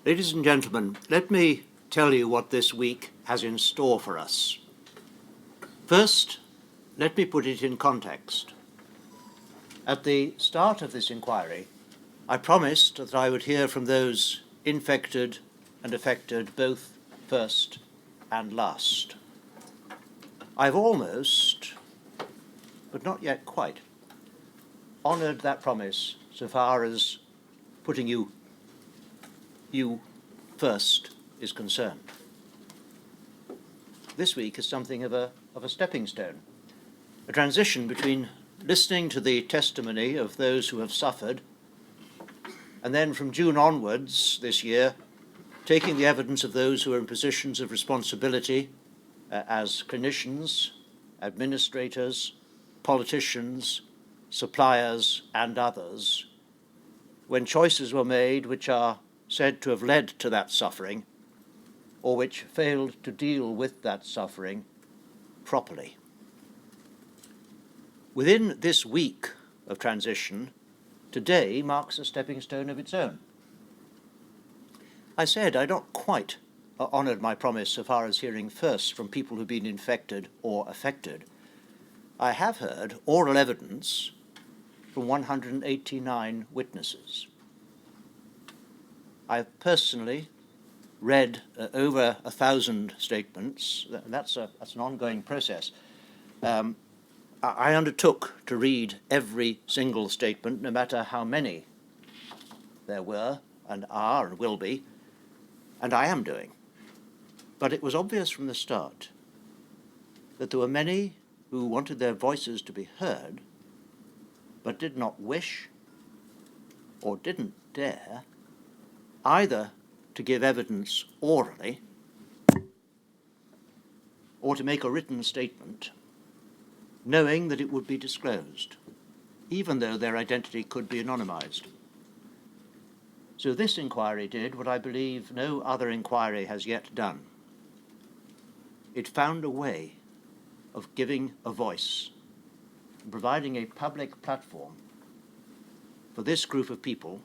Ladies and gentlemen, let me tell you what this week has in store for us. First, let me put it in context. At the start of this inquiry, I promised that I would hear from those infected and affected both first and last. I've almost, but not yet quite, honoured that promise so far as putting you first is concerned. This week is something of a stepping stone, a transition between listening to the testimony of those who have suffered, and then from June onwards this year, taking the evidence of those who are in positions of responsibility as clinicians, administrators, politicians, suppliers, and others, when choices were made which are said to have led to that suffering, or which failed to deal with that suffering properly. Within this week of transition, today marks a stepping stone of its own. I said I'd not quite honoured my promise so far as hearing first from people who've been infected or affected. I have heard oral evidence from 189 witnesses. I've personally read over 1,000 statements. That's an ongoing process. I undertook to read every single statement, no matter how many there were and are and will be, and I am doing. But it was obvious from the start that there were many who wanted their voices to be heard, but did not wish or didn't dare either to give evidence orally or to make a written statement, knowing that it would be disclosed, even though their identity could be anonymized. So this inquiry did what I believe no other inquiry has yet done. It found a way of giving a voice, providing a public platform for this group of people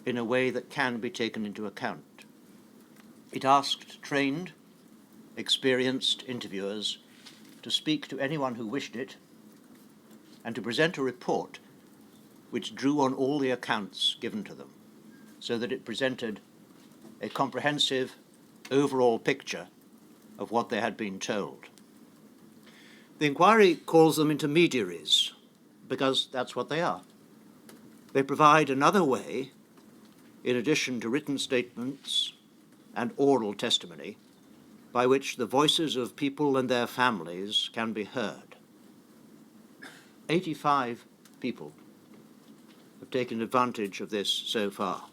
in a way that can be taken into account. It asked trained, experienced interviewers to speak to anyone who wished it and to present a report which drew on all the accounts given to them, so that it presented a comprehensive overall picture of what they had been told. The inquiry calls them intermediaries because that's what they are. They provide another way, in addition to written statements and oral testimony, by which the voices of people and their families can be heard. 85 people have taken advantage of this so far.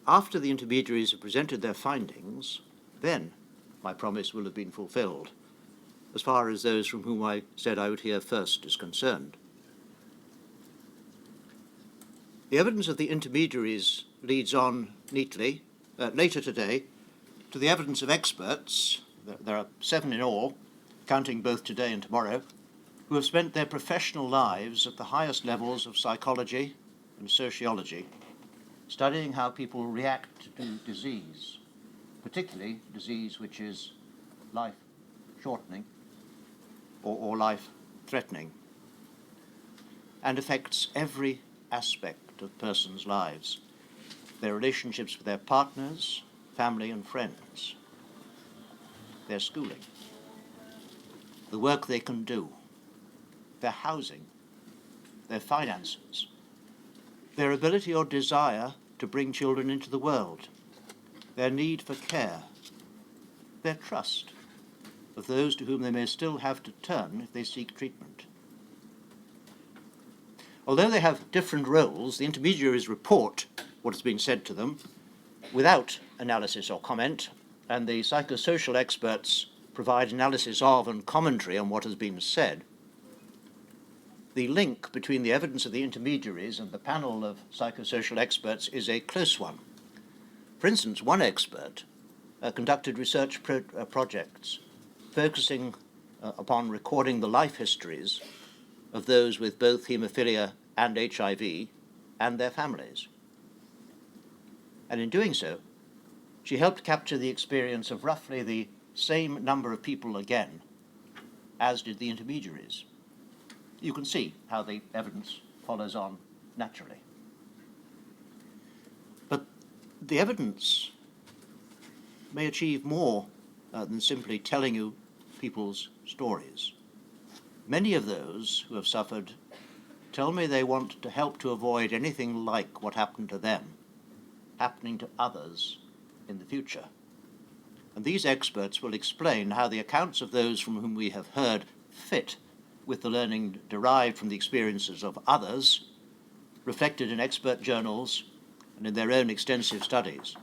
After the intermediaries have presented their findings, then my promise will have been fulfilled, as far as those from whom I said I would hear first is concerned. The evidence of the intermediaries leads on neatly, later today, to the evidence of experts. There are 7 in all, counting both today and tomorrow, who have spent their professional lives at the highest levels of psychology and sociology, studying how people react to disease, particularly disease which is life-shortening or life-threatening, and affects every aspect of persons' lives, their relationships with their partners, family and friends, their schooling, the work they can do, their housing, their finances, their ability or desire to bring children into the world, their need for care, their trust of those to whom they may still have to turn if they seek treatment. Although they have different roles, the intermediaries report what has been said to them without analysis or comment, and the psychosocial experts provide analysis of and commentary on what has been said. The link between the evidence of the intermediaries and the panel of psychosocial experts is a close one. For instance, one expert conducted research projects focusing upon recording the life histories of those with both haemophilia and HIV and their families. And in doing so, she helped capture the experience of roughly the same number of people again, as did the intermediaries. You can see how the evidence follows on naturally. But the evidence may achieve more than simply telling you people's stories. Many of those who have suffered tell me they want to help to avoid anything like what happened to them happening to others in the future. And these experts will explain how the accounts of those from whom we have heard fit with the learning derived from the experiences of others, reflected in expert journals and in their own extensive studies,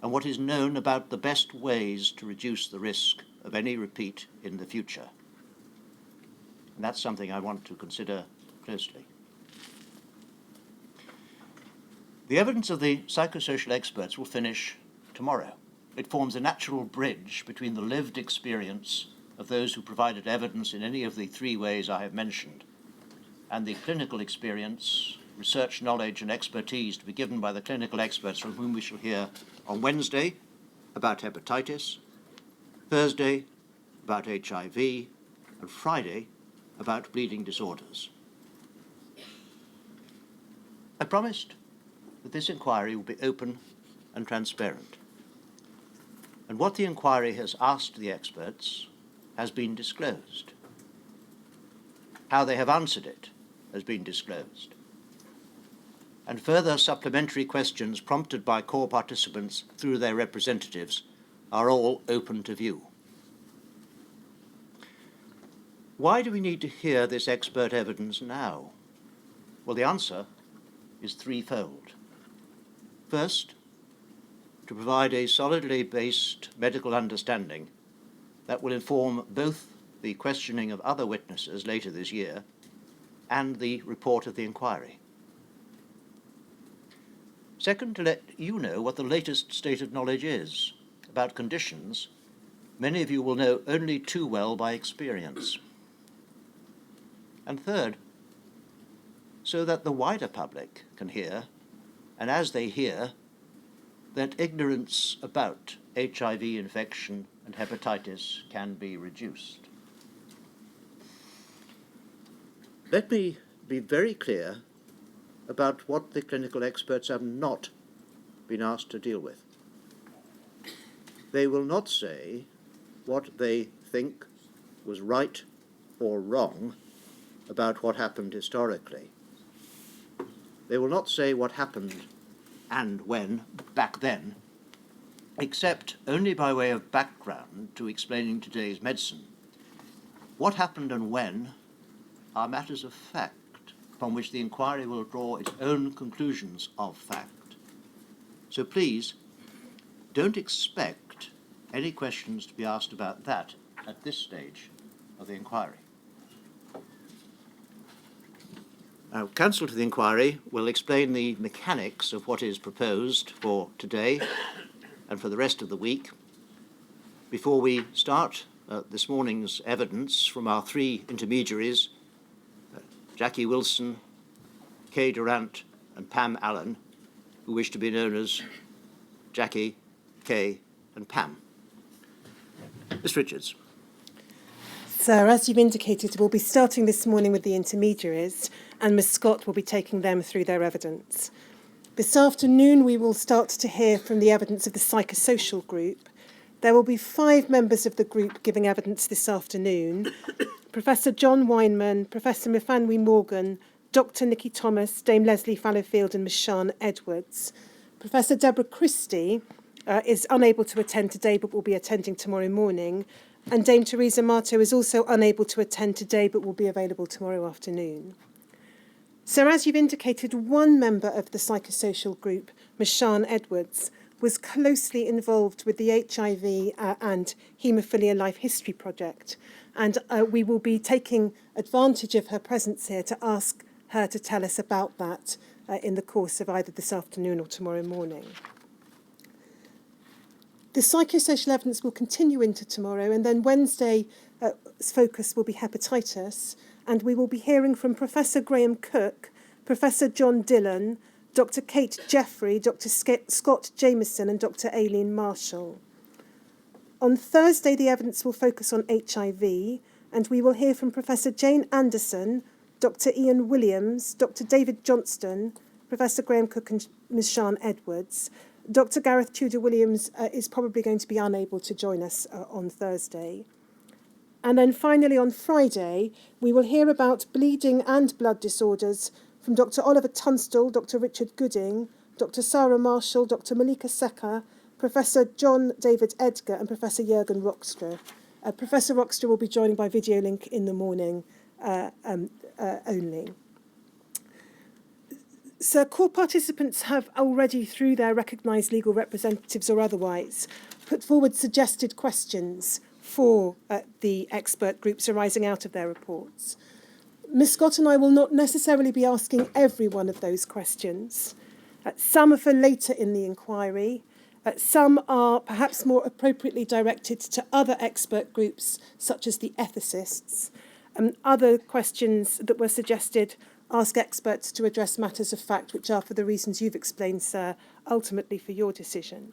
and what is known about the best ways to reduce the risk of any repeat in the future. And that's something I want to consider closely. The evidence of the psychosocial experts will finish tomorrow. It forms a natural bridge between the lived experience of those who provided evidence in any of the three ways I have mentioned, and the clinical experience, research knowledge and expertise to be given by the clinical experts from whom we shall hear on Wednesday about hepatitis, Thursday about HIV, and Friday about bleeding disorders. I promised that this inquiry will be open and transparent. And what the inquiry has asked the experts has been disclosed. How they have answered it has been disclosed. And further supplementary questions prompted by core participants through their representatives are all open to view. Why do we need to hear this expert evidence now? Well, the answer is threefold. First, to provide a solidly based medical understanding that will inform both the questioning of other witnesses later this year and the report of the inquiry. Second, to let you know what the latest state of knowledge is about conditions many of you will know only too well by experience. And third, so that the wider public can hear, and as they hear, that ignorance about HIV infection and hepatitis can be reduced. Let me be very clear about what the clinical experts have not been asked to deal with. They will not say what they think was right or wrong about what happened historically. They will not say what happened and when back then, except only by way of background to explaining today's medicine. What happened and when are matters of fact from which the inquiry will draw its own conclusions of fact. So please, don't expect any questions to be asked about that at this stage of the inquiry. Now, counsel to the inquiry will explain the mechanics of what is proposed for today and for the rest of the week before we start this morning's evidence from our three intermediaries, Jackie Wilson, Kay Durrant, and Pam Allen, who wish to be known as Jackie, Kay, and Pam. Miss Richards. So, as you've indicated, we'll be starting this morning with the intermediaries, and Ms Scott will be taking them through their evidence. This afternoon, we will start to hear from the evidence of the psychosocial group. There will be 5 members of the group giving evidence this afternoon. Professor John Weinman, Professor Myfanwy Morgan, Dr Nicky Thomas, Dame Lesley Fallowfield and Ms Sian Edwards. Professor Deborah Christie is unable to attend today but will be attending tomorrow morning. And Dame Teresa Marto is also unable to attend today but will be available tomorrow afternoon. So as you've indicated, one member of the psychosocial group, Ms Sian Edwards, was closely involved with the HIV and Haemophilia Life History Project. And we will be taking advantage of her presence here to ask her to tell us about that in the course of either this afternoon or tomorrow morning. The psychosocial evidence will continue into tomorrow, and then Wednesday's focus will be hepatitis, and we will be hearing from Professor Graham Cook, Professor John Dillon, Dr. Kate Jeffrey, Dr. Scott Jameson and Dr. Aileen Marshall. On Thursday, the evidence will focus on HIV, and we will hear from Professor Jane Anderson, Dr. Ian Williams, Dr. David Johnston, Professor Graham Cook and Ms. Sian Edwards. Dr. Gareth Tudor-Williams is probably going to be unable to join us on Thursday. And then finally on Friday, we will hear about bleeding and blood disorders from Dr. Oliver Tunstall, Dr. Richard Gooding, Dr. Sarah Marshall, Dr. Malika Sekar, Professor John David Edgar and Professor Jürgen Rockstra. Professor Rockstra will be joining by video link in the morning only. So core participants have already, through their recognised legal representatives or otherwise, put forward suggested questions for the expert groups arising out of their reports. Ms. Scott and I will not necessarily be asking every one of those questions. Some are for later in the inquiry. Some are perhaps more appropriately directed to other expert groups, such as the ethicists. Other questions that were suggested ask experts to address matters of fact, which are, for the reasons you've explained, sir, ultimately for your decision.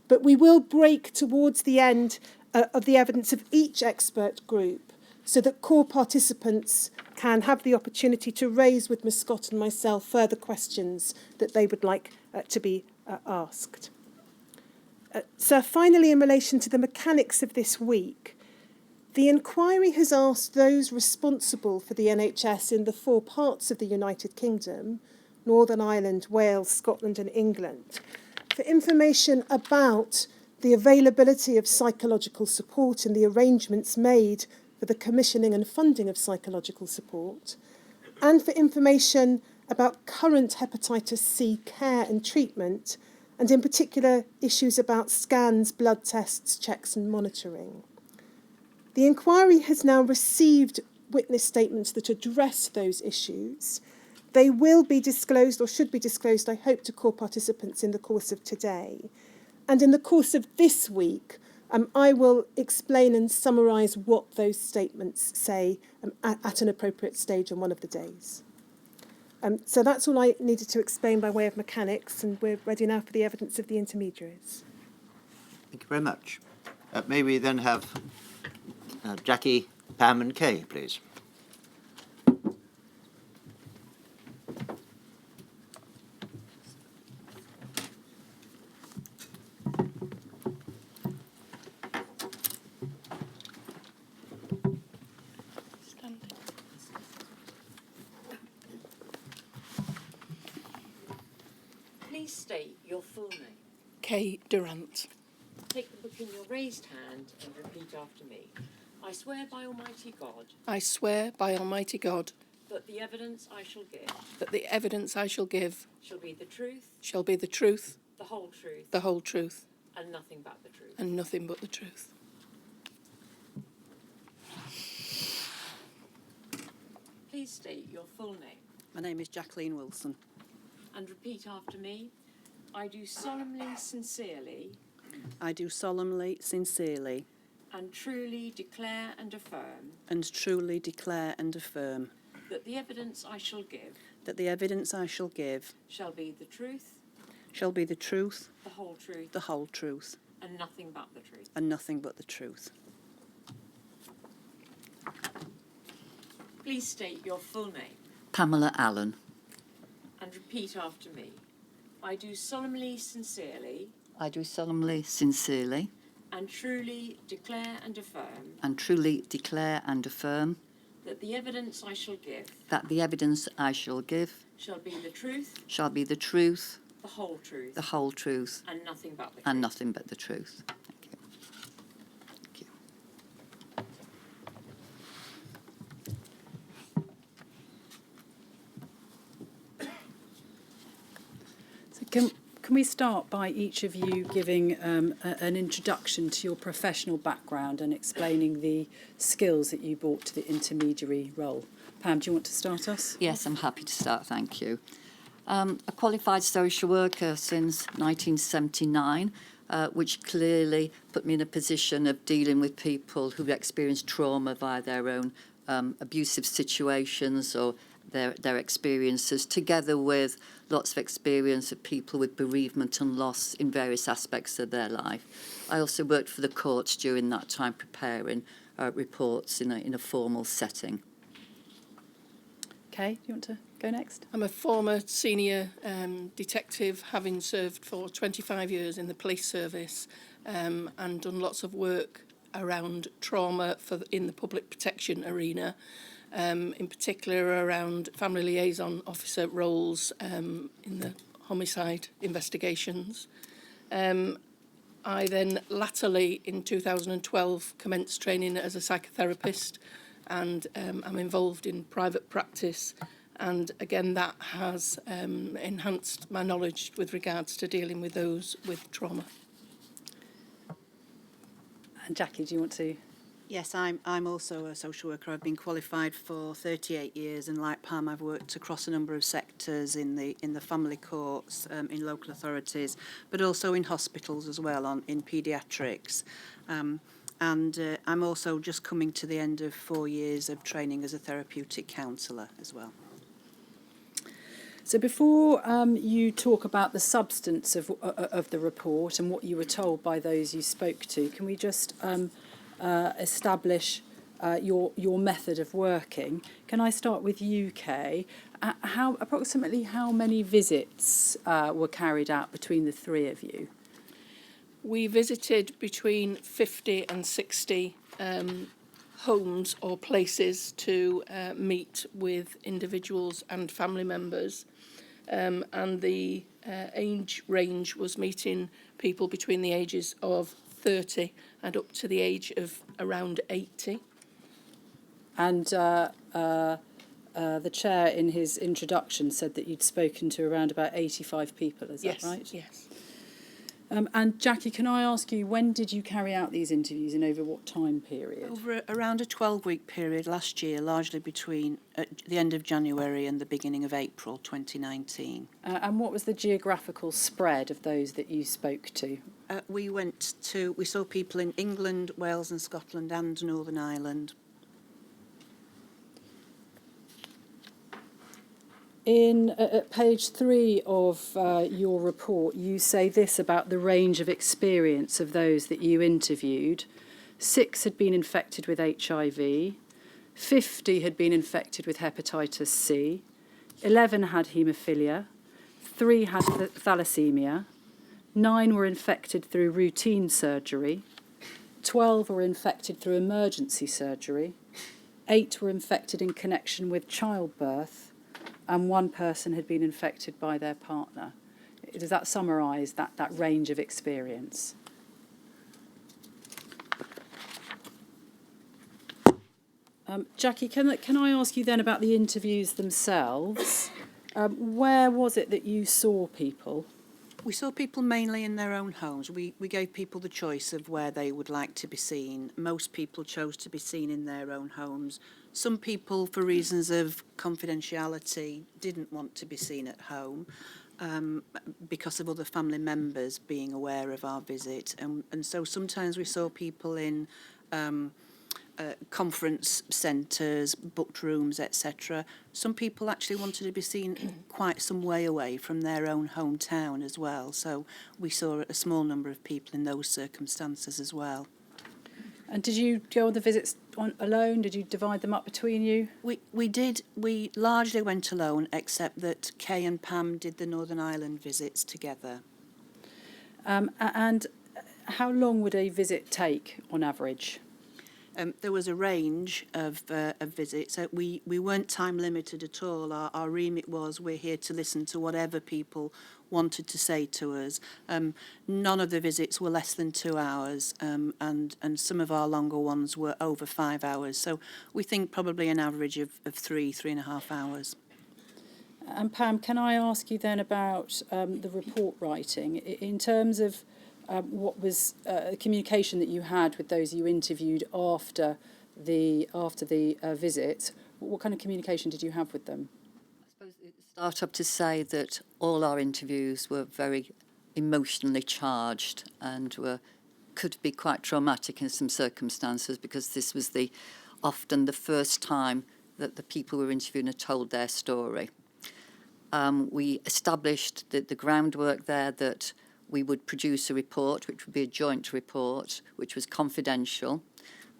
But we will break towards the end of the evidence of each expert group so that core participants can have the opportunity to raise with Ms. Scott and myself further questions that they would like to be asked. So finally, in relation to the mechanics of this week, the inquiry has asked those responsible for the NHS in the 4 parts of the United Kingdom, Northern Ireland, Wales, Scotland and England, for information about the availability of psychological support and the arrangements made for the commissioning and funding of psychological support, and for information about current hepatitis C care and treatment, and in particular issues about scans, blood tests, checks and monitoring. The inquiry has now received witness statements that address those issues. They will be disclosed, or should be disclosed, I hope, to core participants in the course of today. And in the course of this week, I will explain and summarise what those statements say at an appropriate stage on one of the days. So that's all I needed to explain by way of mechanics, and we're ready now for the evidence of the intermediaries. Thank you very much. May we then have Jackie, Pam and Kay, please. Please state your full name. Kay Durrant. Take the book in your raised hand and repeat after me. I swear by Almighty God I swear by Almighty God that the evidence I shall give that the evidence I shall give shall be the truth, shall be the truth, the whole truth, the whole truth, and nothing but the truth. and nothing but the truth. Please state your full name My name is Jacqueline Wilson. and repeat after me. I do solemnly, sincerely, I do solemnly, sincerely, and truly declare and affirm and truly declare and affirm that the evidence I shall give that the evidence I shall give shall be the truth, shall be the truth, the whole truth, the whole truth, and nothing but the truth. and nothing but the truth. Please state your full name Pamela Allen. and repeat after me. I do solemnly, sincerely, I do solemnly, sincerely, and truly declare and affirm and truly declare and affirm that the evidence I shall give that the evidence I shall give shall be the truth, shall be the truth, the whole truth, the whole truth, and nothing but the truth. and nothing but the truth. Thank you. Thank you. So can we start by each of you giving an introduction to your professional background and explaining the skills that you brought to the intermediary role? Pam, do you want to start us? Yes, I'm happy to start, thank you. A qualified social worker since 1979, which clearly put me in a position of dealing with people who've experienced trauma via their own abusive situations or their experiences, together with lots of experience of people with bereavement and loss in various aspects of their life. I also worked for the courts during that time, preparing reports in a formal setting. Kay, do you want to go next? I'm a former senior detective, having served for 25 years in the police service and done lots of work around trauma in the public protection arena, in particular around family liaison officer roles in the homicide investigations. I then latterly, in 2012, commenced training as a psychotherapist, and I'm involved in private practice. And again, that has enhanced my knowledge with regards to dealing with those with trauma. And Jackie, do you want to? Yes, I'm also a social worker. I've been qualified for 38 years, and like Pam, I've worked across a number of sectors in the family courts, in local authorities, but also in hospitals as well, in paediatrics. And I'm also just coming to the end of 4 years of training as a therapeutic counsellor as well. So before you talk about the substance of the report and what you were told by those you spoke to, can we just establish your method of working? Can I start with you, Kay? Approximately how many visits were carried out between the three of you? We visited between 50 and 60 homes or places to meet with individuals and family members. And the age range was meeting people between the ages of 30 and up to the age of around 80. And the chair in his introduction said that you'd spoken to around about 85 people, is that right? Yes. And Jackie, can I ask you, when did you carry out these interviews and over what time period? Over around a 12-week period last year, largely between the end of January and the beginning of April 2019. And what was the geographical spread of those that you spoke to? We saw people in England, Wales and Scotland and Northern Ireland. At page 3 of your report, you say this about the range of experience of those that you interviewed. 6 had been infected with HIV, 50 had been infected with hepatitis C, 11 had haemophilia, 3 had thalassemia, 9 were infected through routine surgery, 12 were infected through emergency surgery, 8 were infected in connection with childbirth, and 1 person had been infected by their partner. Does that summarise that range of experience? Jackie, can I ask you then about the interviews themselves? Where was it that you saw people? We saw people mainly in their own homes. We gave people the choice of where they would like to be seen. Most people chose to be seen in their own homes. Some people, for reasons of confidentiality, didn't want to be seen at home because of other family members being aware of our visit. And so sometimes we saw people in conference centres, booked rooms, etc. Some people actually wanted to be seen quite some way away from their own hometown as well. So we saw a small number of people in those circumstances as well. And did you go on the visits alone? Did you divide them up between you? We did. We largely went alone, except that Kay and Pam did the Northern Ireland visits together. And how long would a visit take on average? There was a range of visits. We weren't time limited at all. Our remit was we're here to listen to whatever people wanted to say to us. None of the visits were less than 2 hours, and some of our longer ones were over 5 hours. So we think probably an average of 3.5 hours. And Pam, can I ask you then about the report writing in terms of what was communication that you had with those you interviewed after the visit? What kind of communication did you have with them? I suppose it start up to say that all our interviews were very emotionally charged and could be quite traumatic in some circumstances, because this was often the first time that the people we were interviewing had told their story. We established the groundwork there that we would produce a report, which would be a joint report, which was confidential,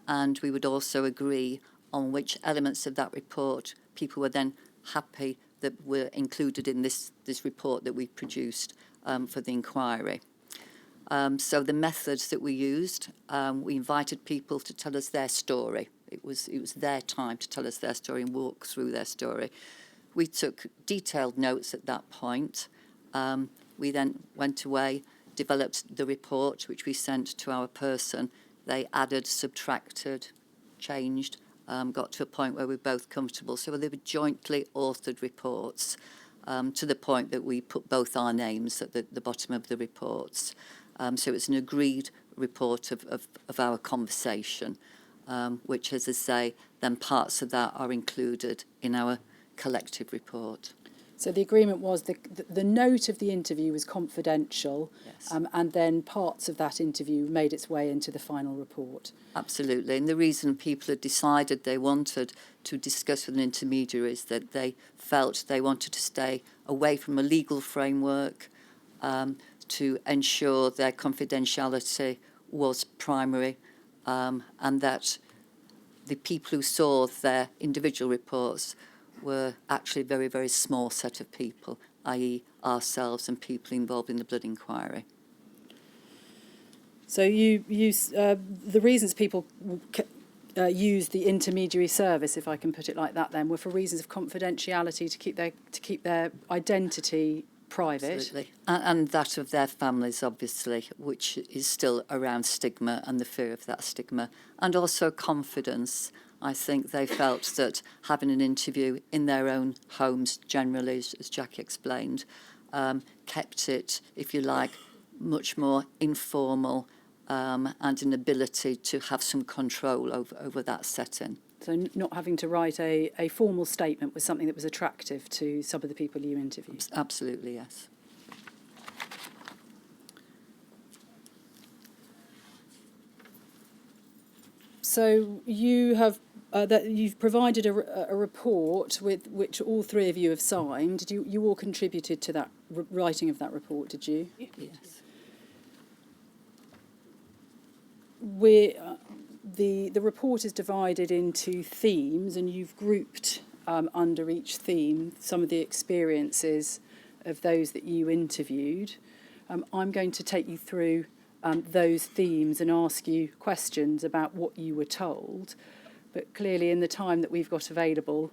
and we would also agree on which elements of that report people were then happy that were included in this report that we produced for the inquiry. So the methods that we used, we invited people to tell us their story. It was their time to tell us their story and walk through their story. We took detailed notes at that point. We then went away, developed the report, which we sent to our person. They added, subtracted, changed, got to a point where we were both comfortable. So they were jointly authored reports to the point that we put both our names at the bottom of the reports. So it's an agreed report of our conversation, which, as I say, then parts of that are included in our collective report. So the agreement was the note of the interview was confidential, Yes. And then parts of that interview made its way into the final report. Absolutely. And the reason people had decided they wanted to discuss with an intermediary is that they felt they wanted to stay away from a legal framework, to ensure their confidentiality was primary, and that the people who saw their individual reports were actually a very, very small set of people, i.e. ourselves and people involved in the blood inquiry. So the reasons people used the intermediary service, if I can put it like that, then were for reasons of confidentiality, to keep their identity private. Absolutely. And that of their families, obviously, which is still around stigma and the fear of that stigma, and also confidence. I think they felt that having an interview in their own homes generally, as Jackie explained, kept it, if you like, much more informal, and an ability to have some control over that setting. So not having to write a formal statement was something that was attractive to some of the people you interviewed. Absolutely, yes. So you have you've provided a report with which all three of you have signed. Did you all contributed to that writing of that report? Did you? Yes. The report is divided into themes, and you've grouped under each theme some of the experiences of those that you interviewed. I'm going to take you through those themes and ask you questions about what you were told. But clearly, in the time that we've got available,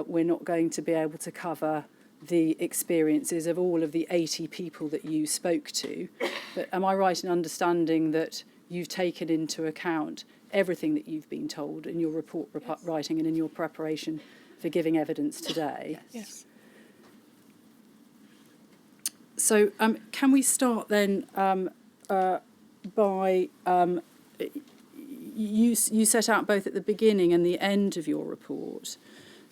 we're not going to be able to cover the experiences of all of the 80 people that you spoke to. But am I right in understanding that you've taken into account everything that you've been told in your report writing and in your preparation for giving evidence today? Yes. So can we start then by you set out both at the beginning and the end of your report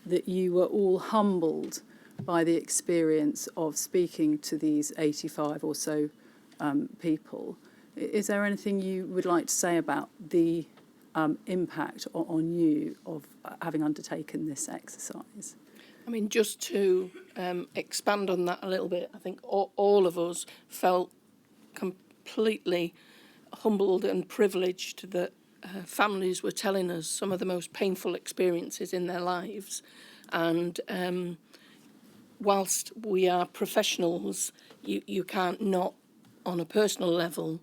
that you were all humbled by the experience of speaking to these 85 or so people. Is there anything you would like to say about the impact on you of having undertaken this exercise? I mean, just to expand on that a little bit, I think all of us felt completely humbled and privileged that families were telling us some of the most painful experiences in their lives. And whilst we are professionals, you can't not, on a personal level,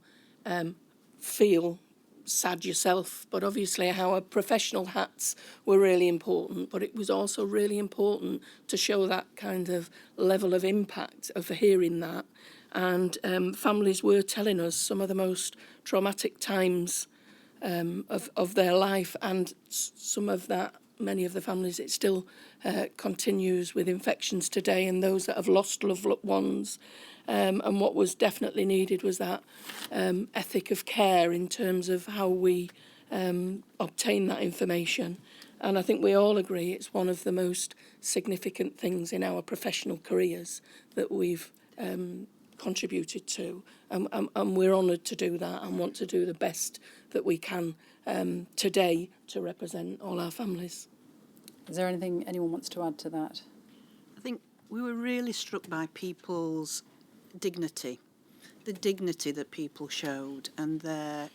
feel sad yourself. But obviously our professional hats were really important, but it was also really important to show that kind of level of impact of hearing that. And families were telling us some of the most traumatic times of their life, and some of that, many of the families, it still continues with infections today, and those that have lost loved ones. And what was definitely needed was that ethic of care in terms of how we obtain that information. And I think we all agree it's one of the most significant things in our professional careers that we've contributed to. And we're honoured to do that and want to do the best that we can today to represent all our families. Is there anything anyone wants to add to that? I think we were really struck by people's dignity, the dignity that people showed, and their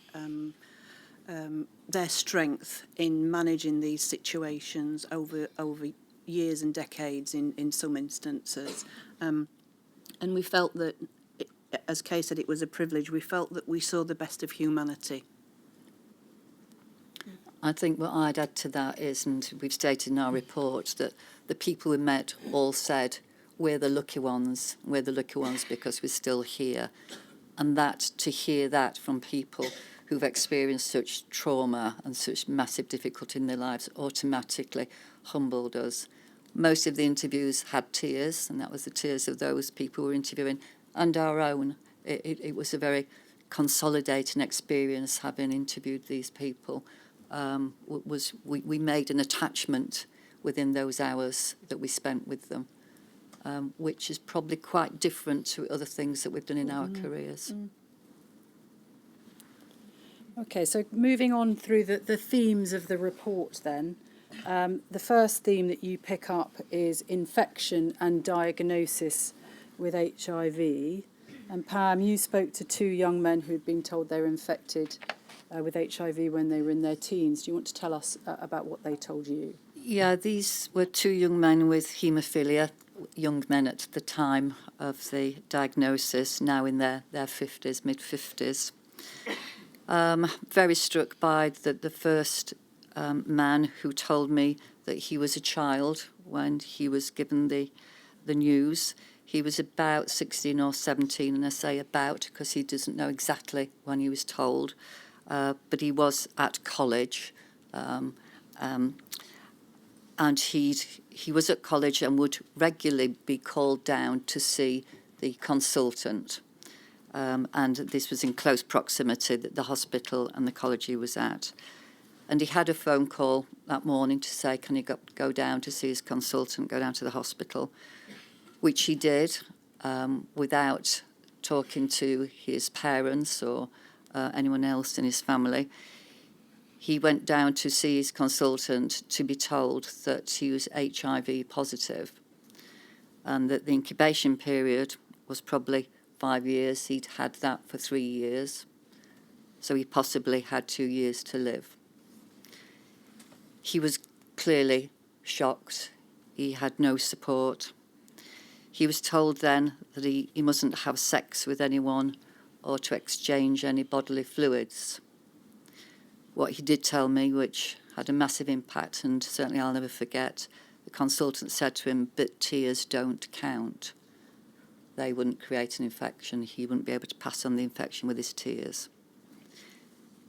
strength in managing these situations over years and decades in some instances. And we felt that, as Kay said, it was a privilege. We felt that we saw the best of humanity. I think what I'd add to that is, and we've stated in our report, that the people we met all said, we're the lucky ones because we're still here. And that, to hear that from people who've experienced such trauma and such massive difficulty in their lives, automatically humbled us. Most of the interviews had tears, and that was the tears of those people we were interviewing, and our own. It was a very consolidating experience having interviewed these people. We made an attachment within those hours that we spent with them, which is probably quite different to other things that we've done in our careers. Okay, so moving on through the themes of the report then. The first theme that you pick up is infection and diagnosis with HIV. And Pam, you spoke to 2 young men who'd been told they were infected with HIV when they were in their teens. Do you want to tell us about what they told you? Yeah, these were 2 young men with haemophilia, young men at the time of the diagnosis, now in their 50s, mid-50s. Very struck by the first man who told me that he was a child when he was given the news. He was about 16 or 17, and I say about because he doesn't know exactly when he was told, but he was at college, and he was at college and would regularly be called down to see the consultant, and this was in close proximity, the hospital and the college he was at. And he had a phone call that morning to say, can he go down to see his consultant, go down to the hospital, which he did without talking to his parents or anyone else in his family. He went down to see his consultant to be told that he was HIV positive and that the incubation period was probably 5 years. He'd had that for 3 years, so he possibly had 2 years to live. He was clearly shocked. He had no support. He was told then that he mustn't have sex with anyone or to exchange any bodily fluids. What he did tell me, which had a massive impact, and certainly I'll never forget, the consultant said to him, but tears don't count. They wouldn't create an infection. He wouldn't be able to pass on the infection with his tears.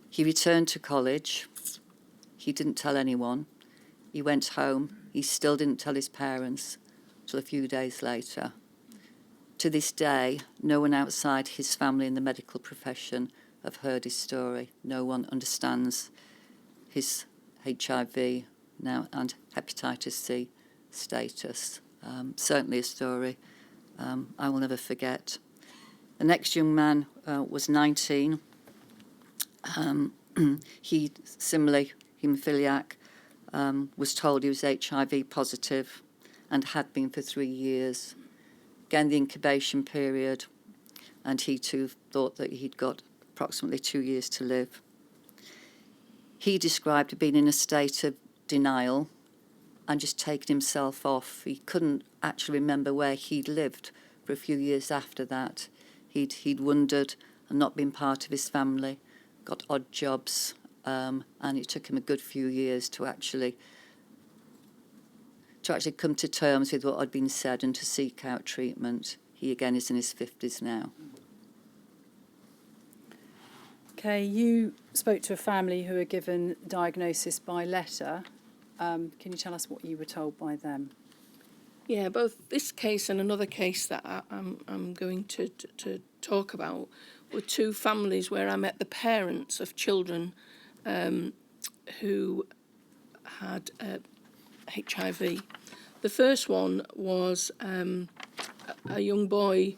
He returned to college. He didn't tell anyone. He went home. He still didn't tell his parents until a few days later. To this day, no one outside his family in the medical profession have heard his story. No one understands his HIV now and hepatitis C status. Certainly a story I will never forget. The next young man was 19. He, similarly haemophiliac, was told he was HIV positive and had been for 3 years. Again, the incubation period, and he too thought that he'd got approximately 2 years to live. He described being in a state of denial and just taking himself off. He couldn't actually remember where he'd lived for a few years after that. He'd wondered and not been part of his family, got odd jobs, and it took him a good few years to actually come to terms with what had been said and to seek out treatment. He again is in his 50s now. Okay, you spoke to a family who were given diagnosis by letter. Can you tell us what you were told by them? Yeah, both this case and another case that I'm going to talk about were 2 families where I met the parents of children who had HIV. The first one was a young boy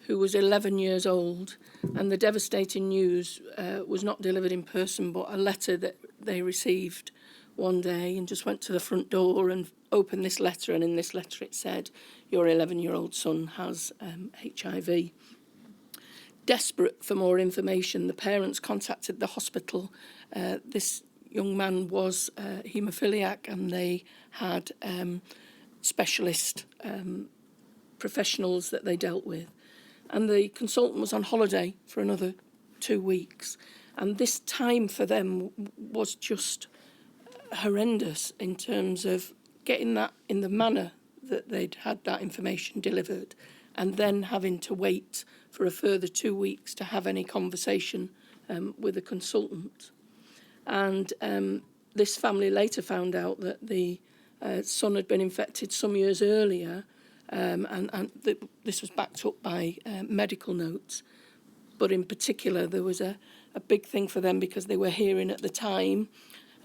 who was 11 years old, and the devastating news was not delivered in person, but a letter that they received one day and just went to the front door and opened this letter, and in this letter it said, your 11-year-old son has HIV. Desperate for more information, the parents contacted the hospital. This young man was haemophiliac, and they had specialist professionals that they dealt with. And the consultant was on holiday for another 2 weeks. And this time for them was just horrendous in terms of getting that in the manner that they'd had that information delivered, and then having to wait for a further 2 weeks to have any conversation with a consultant. And this family later found out that the son had been infected some years earlier, this was backed up by medical notes. But in particular, there was a big thing for them, because they were hearing at the time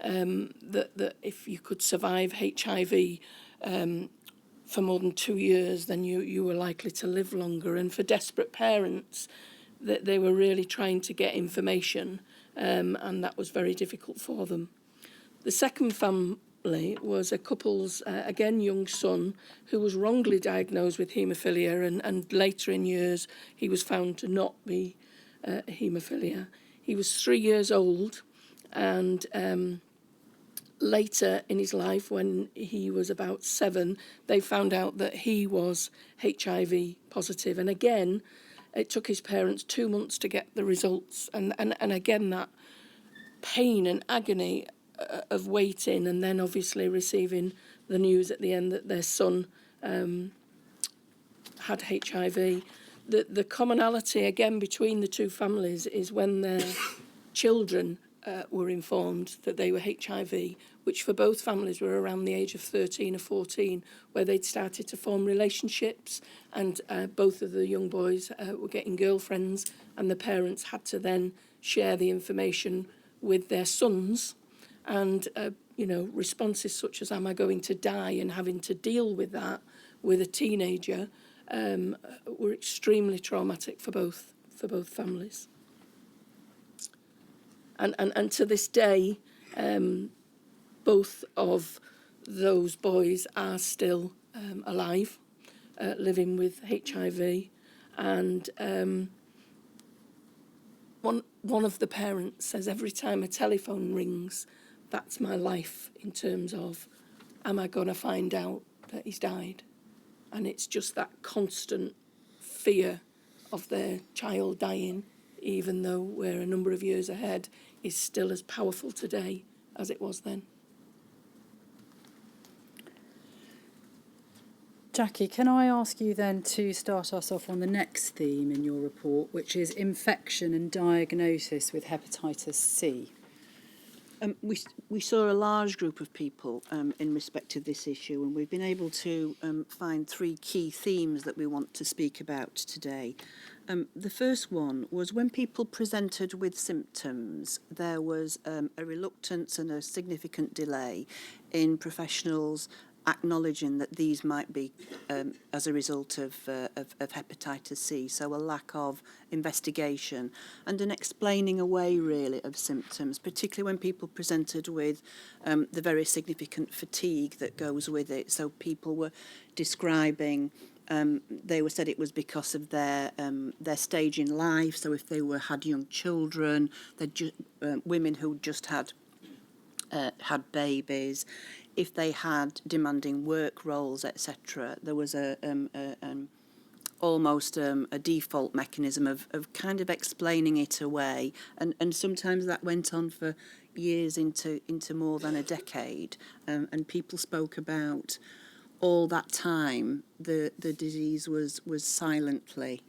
that if you could survive HIV for more than 2 years, then you were likely to live longer. And for desperate parents, that they were really trying to get information, and that was very difficult for them. The second family was a couple's, again, young son who was wrongly diagnosed with haemophilia, and later in years he was found to not be haemophilia. He was 3 years old, and later in his life, when he was about 7, they found out that he was HIV positive. And again, it took his parents 2 months to get the results. And again, that pain and agony of waiting, and then obviously receiving the news at the end that their son had HIV. The commonality, again, between the two families is when their children were informed that they were HIV, which for both families were around the age of 13 or 14, where they'd started to form relationships, and both of the young boys were getting girlfriends, and the parents had to then share the information with their sons. And, responses such as, am I going to die, and having to deal with that with a teenager were extremely traumatic for both families. And to this day, both of those boys are still alive, living with HIV. And one of the parents says, every time a telephone rings, that's my life, in terms of, am I going to find out that he's died? And it's just that constant fear of their child dying, even though we're a number of years ahead, is still as powerful today as it was then. Jackie, can I ask you then to start us off on the next theme in your report, which is infection and diagnosis with hepatitis C? We saw a large group of people in respect of this issue, and we've been able to find 3 key themes that we want to speak about today. The first one was when people presented with symptoms, there was a reluctance and a significant delay in professionals acknowledging that these might be as a result of hepatitis C, so a lack of investigation and an explaining away, really, of symptoms, particularly when people presented with the very significant fatigue that goes with it. So people were describing, they were said it was because of their stage in life. So if they had young children, women who just had babies, if they had demanding work roles, etc., there was almost a default mechanism of kind of explaining it away, and sometimes that went on for years into more than a decade, and people spoke about all that time the disease was silently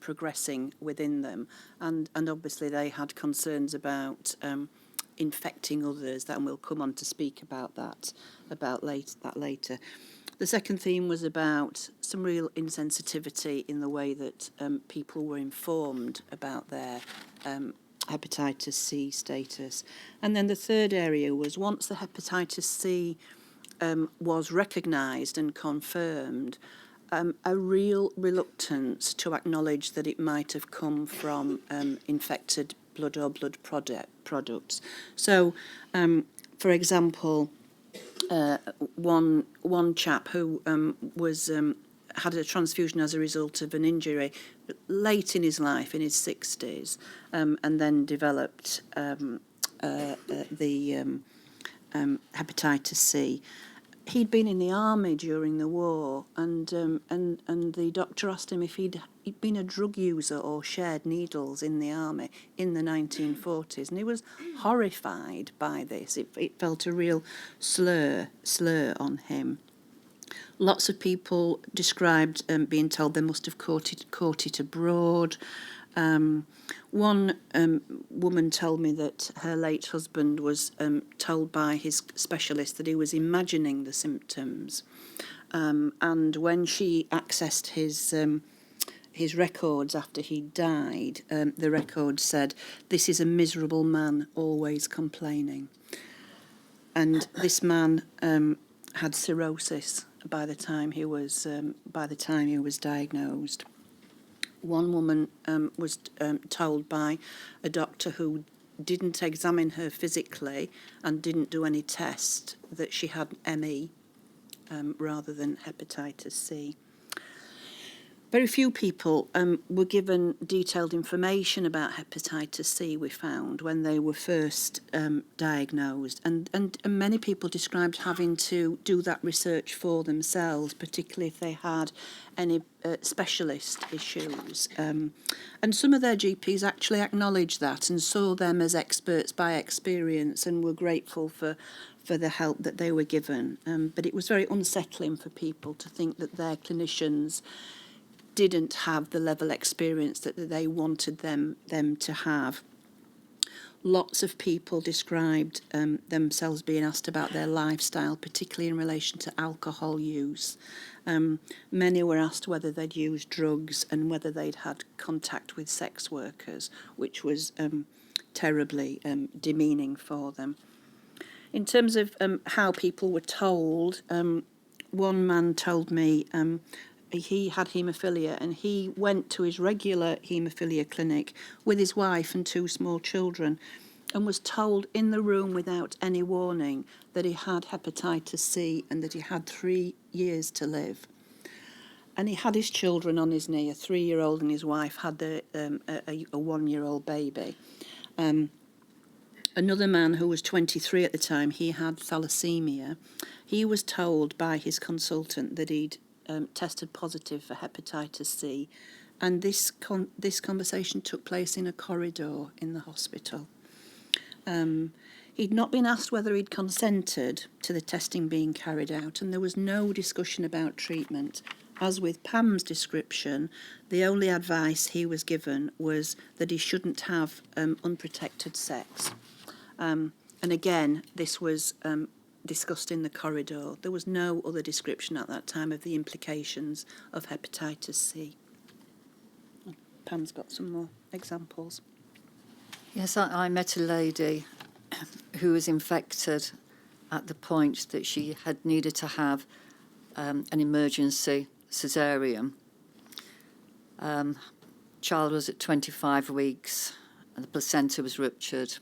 progressing within them, and obviously they had concerns about infecting others, and we'll come on to speak about that later. The second theme was about some real insensitivity in the way that people were informed about their hepatitis C status. And then the third area was, once the hepatitis C was recognised and confirmed, a real reluctance to acknowledge that it might have come from infected blood or blood products. So For example, one chap who was had a transfusion as a result of an injury late in his life, in his 60s, and then developed the hepatitis C. He'd been in the army during the war, and the doctor asked him if he'd been a drug user or shared needles in the army in the 1940s, and he was horrified by this. It felt a real slur on him. Lots of people described being told they must have caught it abroad. One woman told me that her late husband was told by his specialist that he was imagining the symptoms. And when she accessed his records after he died, the record said, "This is a miserable man, always complaining." And this man had cirrhosis by the time he was diagnosed. One woman was told by a doctor who didn't examine her physically and didn't do any test that she had ME rather than hepatitis C. Very few people were given detailed information about hepatitis C, we found, when they were first diagnosed. And many people described having to do that research for themselves, particularly if they had any specialist issues. And some of their GPs actually acknowledged that and saw them as experts by experience and were grateful for the help that they were given. But it was very unsettling for people to think that their clinicians didn't have the level of experience that they wanted them to have. Lots of people described themselves being asked about their lifestyle, particularly in relation to alcohol use. Many were asked whether they'd used drugs and whether they'd had contact with sex workers, which was terribly demeaning for them. In terms of how people were told, one man told me he had haemophilia and he went to his regular haemophilia clinic with his wife and 2 small children and was told in the room without any warning that he had hepatitis C and that he had 3 years to live. And he had his children on his knee, a 3-year-old, and his wife had a 1-year-old baby. Another man who was 23 at the time, he had thalassemia. He was told by his consultant that he'd tested positive for hepatitis C, and this conversation took place in a corridor in the hospital. He'd not been asked whether he'd consented to the testing being carried out, and there was no discussion about treatment. As with Pam's description, the only advice he was given was that he shouldn't have unprotected sex. And again, this was discussed in the corridor. There was no other description at that time of the implications of hepatitis C. Pam's got some more examples. Yes, I met a lady who was infected at the point that she had needed to have an emergency caesarean. Child was at 25 weeks and the placenta was ruptured.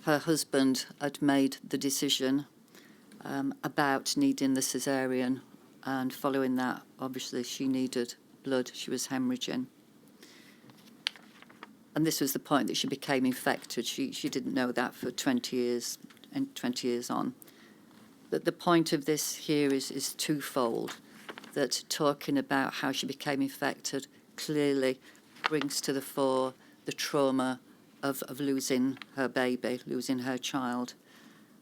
Her husband had made the decision about needing the caesarean, and following that, obviously, she needed blood. She was hemorrhaging. And this was the point that she became infected. She didn't know that for 20 years and 20 years on. But the point of this here is twofold, that talking about how she became infected clearly brings to the fore the trauma of losing her baby, losing her child,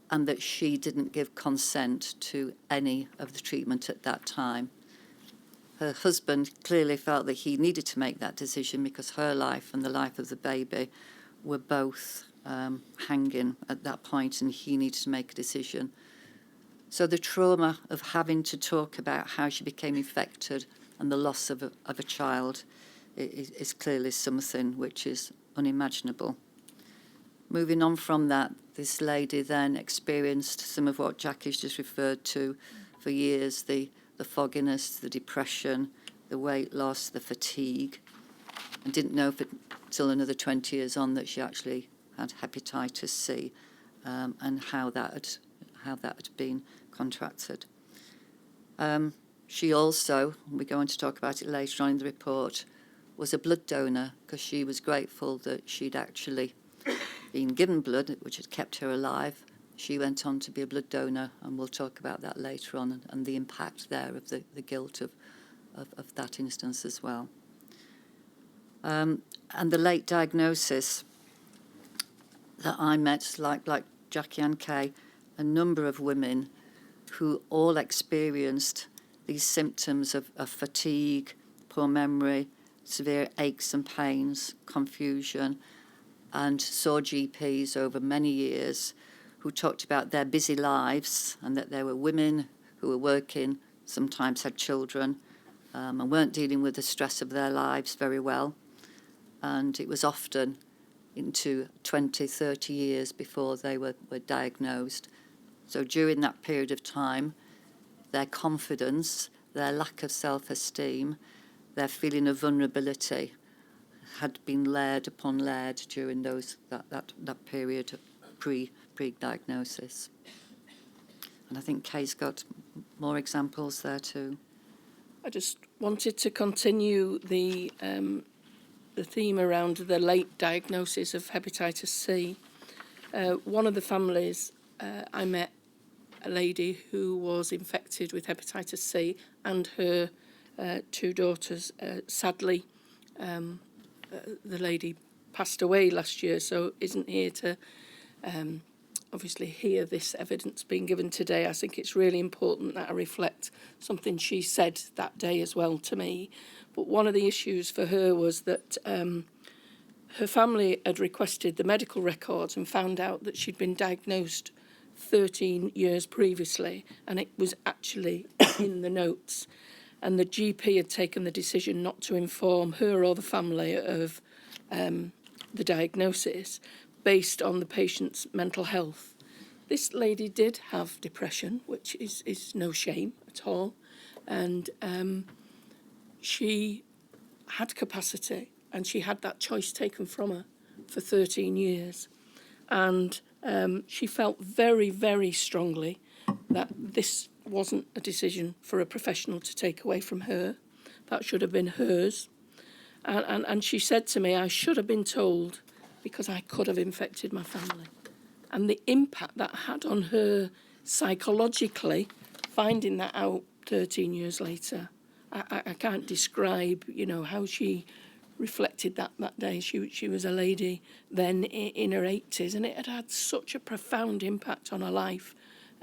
and that she didn't give consent to any of the treatment at that time. Her husband clearly felt that he needed to make that decision because her life and the life of the baby were both hanging at that point, and he needed to make a decision. So the trauma of having to talk about how she became infected and the loss of a child is clearly something which is unimaginable. Moving on from that, this lady then experienced some of what Jackie's just referred to for years, the fogginess, the depression, the weight loss, the fatigue, and didn't know until another 20 years on that she actually had hepatitis C. and how that had been contracted. She also, and we're going to talk about it later on in the report, was a blood donor because she was grateful that she'd actually been given blood, which had kept her alive. She went on to be a blood donor, and we'll talk about that later on, and the impact there of the guilt of that instance as well. And the late diagnosis that I met, like Jackie and Kay, a number of women who all experienced these symptoms of fatigue, poor memory, severe aches and pains, confusion, and saw GPs over many years who talked about their busy lives and that there were women who were working, sometimes had children, and weren't dealing with the stress of their lives very well. And it was often into 20, 30 years before they were diagnosed. So during that period of time, their confidence, their lack of self-esteem, their feeling of vulnerability had been layered upon layered during that period of pre-diagnosis. And I think Kay's got more examples there too. I just wanted to continue the theme around the late diagnosis of hepatitis C. One of the families, I met a lady who was infected with hepatitis C and her 2 daughters. Sadly, the lady passed away last year, so isn't here to obviously hear this evidence being given today. I think it's really important that I reflect something she said that day as well to me. But one of the issues for her was that her family had requested the medical records and found out that she'd been diagnosed 13 years previously, and it was actually in the notes. And the GP had taken the decision not to inform her or the family of the diagnosis based on the patient's mental health. This lady did have depression, which is no shame at all. And she had capacity, and she had that choice taken from her for 13 years. And she felt very, very strongly that this wasn't a decision for a professional to take away from her. That should have been hers. And she said to me, I should have been told because I could have infected my family. And the impact that had on her psychologically, finding that out 13 years later, I can't describe, how she reflected that day. She was a lady then in her 80s, and it had had such a profound impact on her life,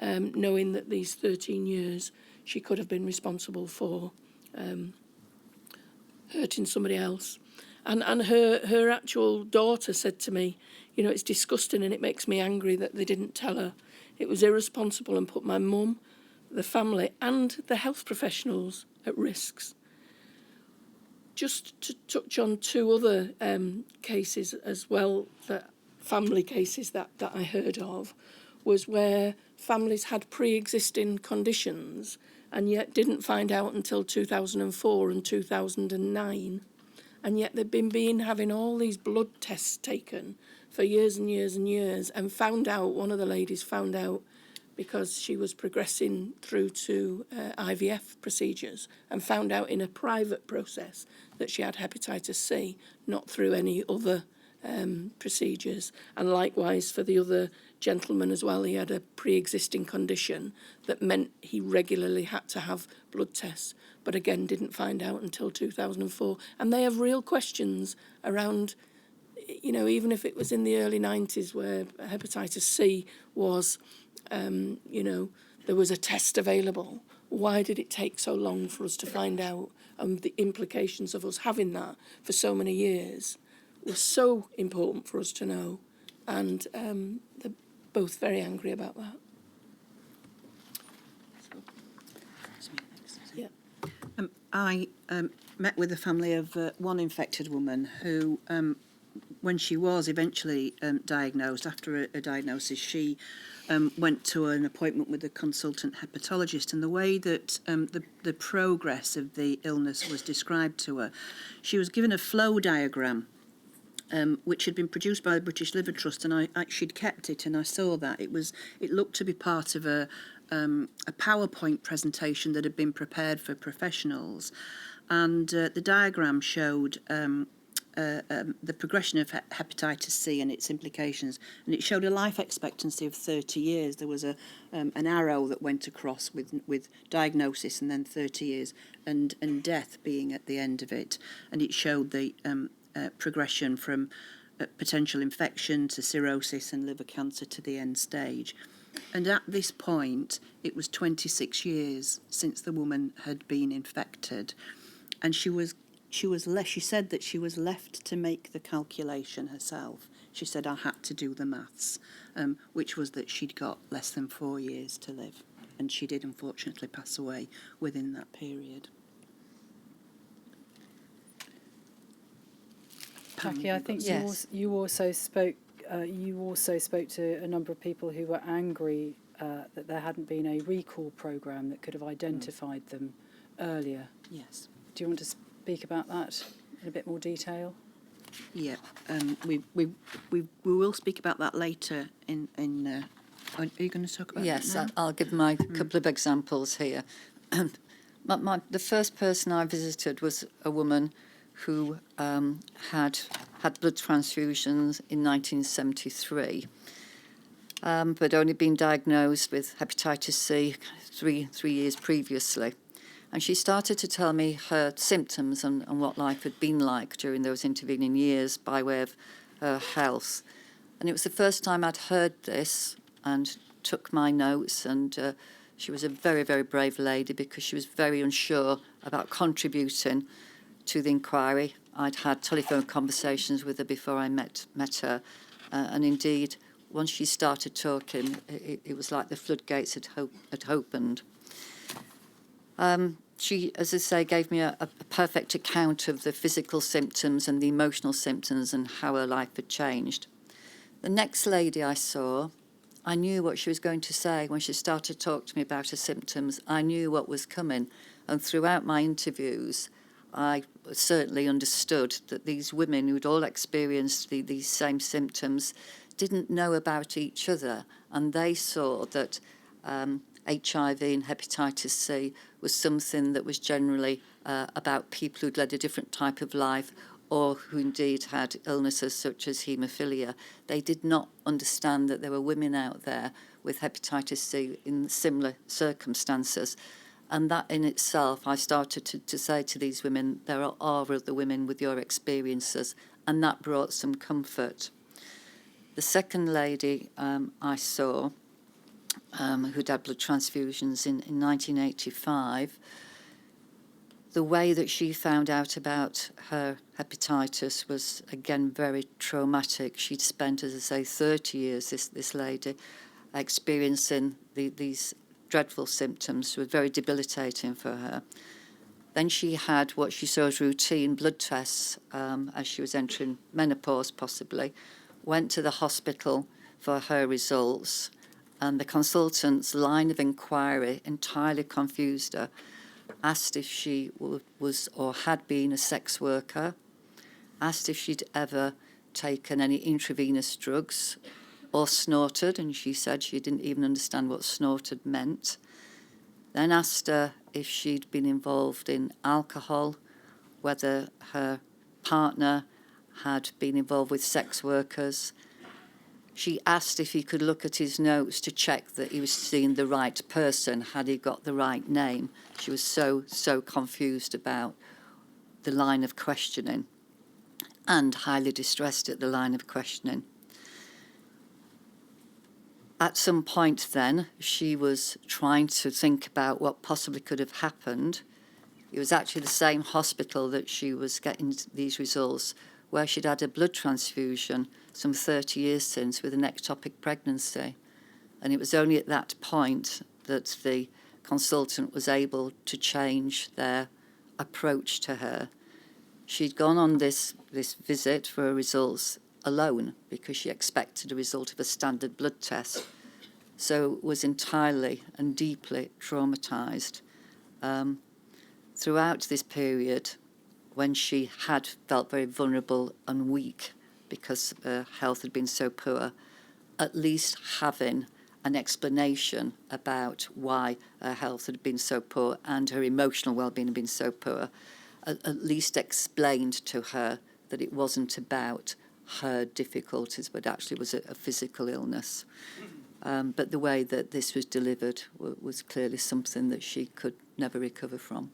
knowing that these 13 years she could have been responsible for hurting somebody else. And her actual daughter said to me, it's disgusting and it makes me angry that they didn't tell her. It was irresponsible and put my mum, the family and the health professionals at risks. Just to touch on 2 other cases as well, family cases that I heard of, was where families had pre-existing conditions and yet didn't find out until 2004 and 2009. And yet they've been having all these blood tests taken for years and years and years, and one of the ladies found out because she was progressing through to IVF procedures, and found out in a private process that she had hepatitis C, not through any other procedures. And likewise for the other gentleman as well, he had a pre-existing condition that meant he regularly had to have blood tests, but again didn't find out until 2004. And they have real questions around, even if it was in the early 90s where hepatitis C was, there was a test available. Why did it take so long for us to find out? And the implications of us having that for so many years was so important for us to know. And they're both very angry about that. Yeah. I met with a family of one infected woman who, when she was eventually diagnosed, after a diagnosis, she went to an appointment with a consultant hepatologist, and the way that the progress of the illness was described to her, she was given a flow diagram which had been produced by the British Liver Trust, and she'd kept it, and I saw that it looked to be part of a PowerPoint presentation that had been prepared for professionals, and the diagram showed the progression of hepatitis C and its implications, and it showed a life expectancy of 30 years. There was an arrow that went across with diagnosis and then 30 years, and death being at the end of it, and it showed the progression from potential infection to cirrhosis and liver cancer to the end stage. And at this point, it was 26 years since the woman had been infected, and she said that she was left to make the calculation herself. She said, I had to do the maths, which was that she'd got less than 4 years to live, and she did unfortunately pass away within that period. Jackie, I think Yes. you also spoke to a number of people who were angry that there hadn't been a recall programme that could have identified them earlier. Yes. Do you want to speak about that in a bit more detail? Yeah, we will speak about that later. Are you going to talk about Yes, that now? I'll give my couple of examples here. The first person I visited was a woman who had blood transfusions in 1973, but only been diagnosed with hepatitis C three years previously. And she started to tell me her symptoms and what life had been like during those intervening years by way of her health. And it was the first time I'd heard this and took my notes, and she was a very, very brave lady because she was very unsure about contributing to the inquiry. I'd had telephone conversations with her before I met her, and indeed, once she started talking, it was like the floodgates had opened. She, as I say, gave me a perfect account of the physical symptoms and the emotional symptoms and how her life had changed. The next lady I saw, I knew what she was going to say. When she started to talk to me about her symptoms, I knew what was coming. And throughout my interviews, I certainly understood that these women who'd all experienced these same symptoms didn't know about each other, and they saw that HIV and hepatitis C was something that was generally about people who'd led a different type of life or who indeed had illnesses such as haemophilia. They did not understand that there were women out there with hepatitis C in similar circumstances. And that in itself, I started to say to these women, there are other women with your experiences, and that brought some comfort. The second lady I saw, who'd had blood transfusions in 1985, the way that she found out about her hepatitis was, again, very traumatic. She'd spent, as I say, 30 years, this lady, experiencing these dreadful symptoms were very debilitating for her. Then she had what she saw as routine blood tests as she was entering menopause, possibly, went to the hospital for her results, and the consultant's line of inquiry entirely confused her, asked if she was or had been a sex worker, asked if she'd ever taken any intravenous drugs or snorted, and she said she didn't even understand what snorted meant. Then asked her if she'd been involved in alcohol, whether her partner had been involved with sex workers. She asked if he could look at his notes to check that he was seeing the right person, had he got the right name. She was so confused about the line of questioning and highly distressed at the line of questioning. At some point then, she was trying to think about what possibly could have happened. It was actually the same hospital that she was getting these results, where she'd had a blood transfusion some 30 years since with an ectopic pregnancy. And it was only at that point that the consultant was able to change their approach to her. She'd gone on this visit for her results alone because she expected a result of a standard blood test, so was entirely and deeply traumatised. Throughout this period, when she had felt very vulnerable and weak because her health had been so poor, at least having an explanation about why her health had been so poor and her emotional well-being had been so poor, at least explained to her that it wasn't about her difficulties, but actually was a physical illness. But the way that this was delivered was clearly something that she could never recover from.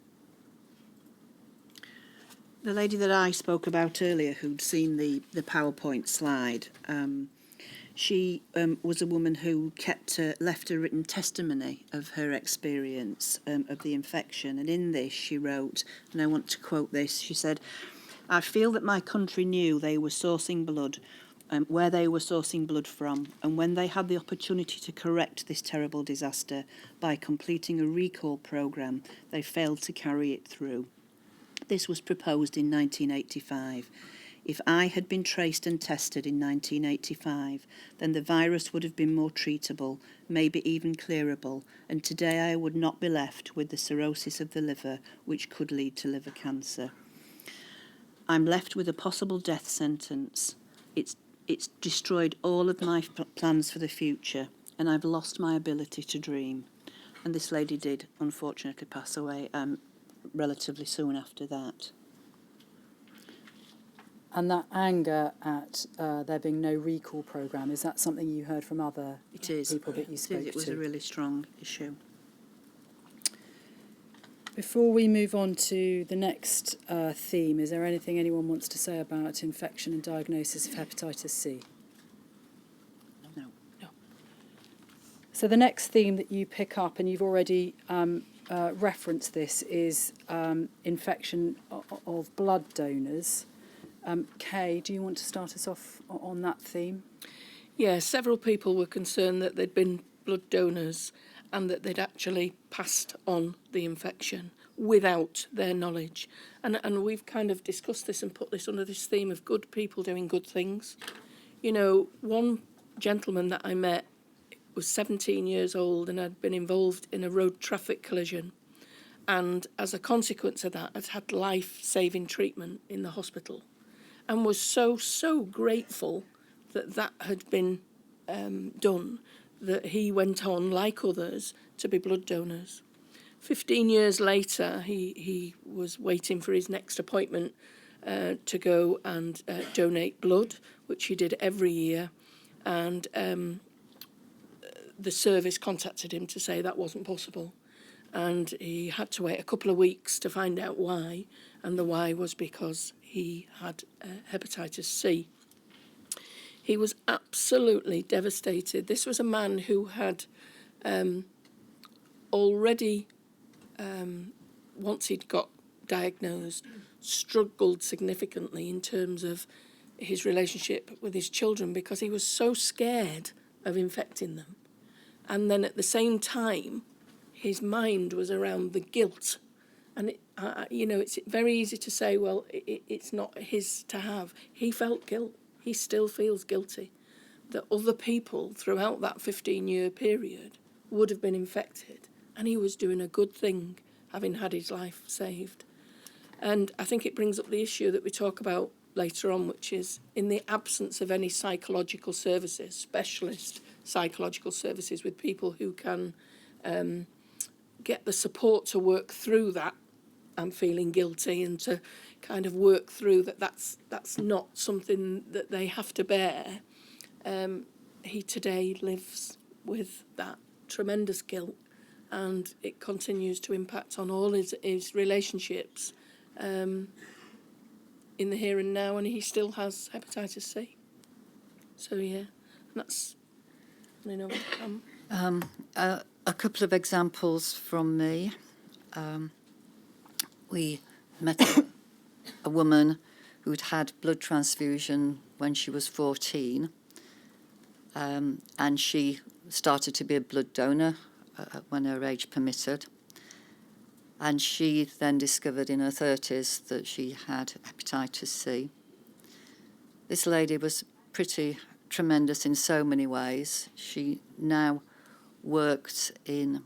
The lady that I spoke about earlier, who'd seen the PowerPoint slide, she was a woman who left a written testimony of her experience of the infection. And in this she wrote, and I want to quote this, she said, "I feel that my country knew they were sourcing blood, where they were sourcing blood from, and when they had the opportunity to correct this terrible disaster by completing a recall programme, they failed to carry it through. This was proposed in 1985. If I had been traced and tested in 1985, then the virus would have been more treatable, maybe even clearable, and today I would not be left with the cirrhosis of the liver, which could lead to liver cancer. I'm left with a possible death sentence. It's destroyed all of my plans for the future, and I've lost my ability to dream." And this lady did, unfortunately, pass away relatively soon after that. And that anger at there being no recall programme, is that something you heard from other people that you spoke to? It was a really strong issue. Before we move on to the next theme, is there anything anyone wants to say about infection and diagnosis of hepatitis C? No. So the next theme that you pick up, and you've already referenced this, is infection of blood donors. Kay, do you want to start us off on that theme? Yeah, several people were concerned that they'd been blood donors and that they'd actually passed on the infection without their knowledge. And we've kind of discussed this and put this under this theme of good people doing good things. You know, one gentleman that I met was 17 years old and had been involved in a road traffic collision. And as a consequence of that, had had life-saving treatment in the hospital. And was so grateful that that had been done, that he went on, like others, to be blood donors. 15 years later, he was waiting for his next appointment to go and donate blood, which he did every year. And the service contacted him to say that wasn't possible. And he had to wait a couple of weeks to find out why. And the why was because he had hepatitis C. He was absolutely devastated. This was a man who had already, once he'd got diagnosed, struggled significantly in terms of his relationship with his children because he was so scared of infecting them. And then at the same time, his mind was around the guilt. And, it's very easy to say, well, it's not his to have. He felt guilt. He still feels guilty that other people throughout that 15-year period would have been infected. And he was doing a good thing, having had his life saved. And I think it brings up the issue that we talk about later on, which is in the absence of any psychological services, specialist psychological services with people who can get the support to work through that and feeling guilty and to kind of work through that's not something that they have to bear. He today lives with that tremendous guilt, and it continues to impact on all his relationships in the here and now, and he still has hepatitis C. So yeah, that's A couple of examples from me. We met a woman who'd had blood transfusion when she was 14, and she started to be a blood donor when her age permitted. And she then discovered in her 30s that she had hepatitis C. This lady was pretty tremendous in so many ways. She now worked in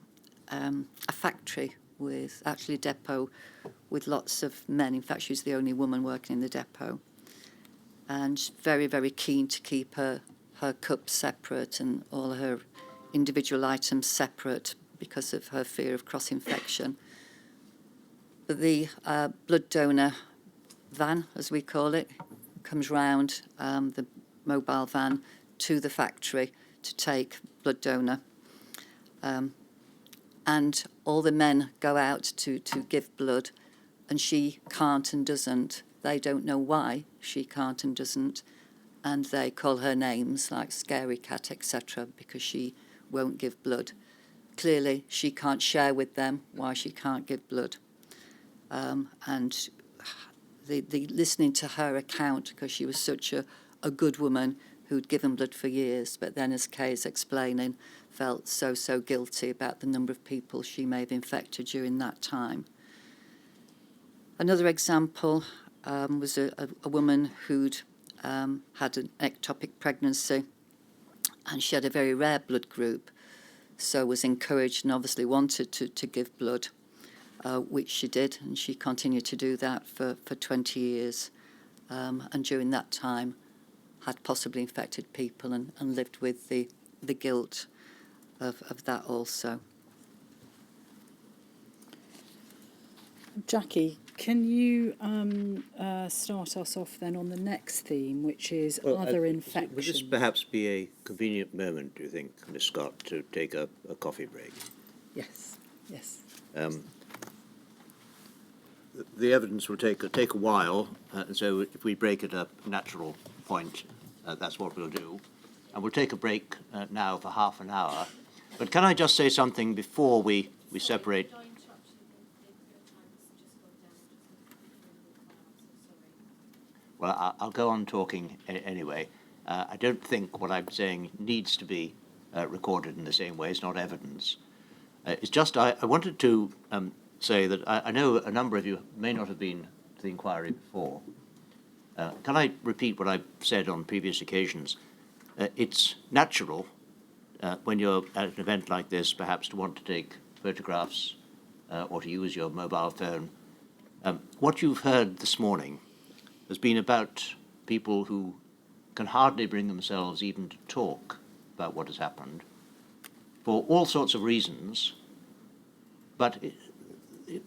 a factory with, actually a depot, with lots of men. In fact, she was the only woman working in the depot. and very, very keen to keep her cups separate and all her individual items separate because of her fear of cross-infection. But the blood donor van, as we call it, comes round, the mobile van, to the factory to take blood donor. And all the men go out to give blood, and she can't and doesn't. They don't know why she can't and doesn't, and they call her names like Scary Cat, etc., because she won't give blood. Clearly, she can't share with them why she can't give blood. And the listening to her account, because she was such a good woman who'd given blood for years, but then, as Kay's explaining, felt so guilty about the number of people she may have infected during that time. Another example was a woman who'd had an ectopic pregnancy, and she had a very rare blood group, so was encouraged and obviously wanted to give blood, which she did, and she continued to do that for 20 years. And during that time had possibly infected people and lived with the guilt of that also. Jackie, can you start us off then on the next theme, which is other infections? Would this perhaps be a convenient moment, do you think, Miss Scott, to take a coffee break? Yes, yes. The evidence will take a while, so if we break at a natural point, that's what we'll do. And we'll take a break now for half an hour. But can I just say something before we separate? Well, I'll go on talking anyway. I don't think what I'm saying needs to be recorded in the same way. It's not evidence. It's just I wanted to say that I know a number of you may not have been to the inquiry before. Can I repeat what I've said on previous occasions? It's natural when you're at an event like this, perhaps to want to take photographs or to use your mobile phone. What you've heard this morning has been about people who can hardly bring themselves even to talk about what has happened for all sorts of reasons, but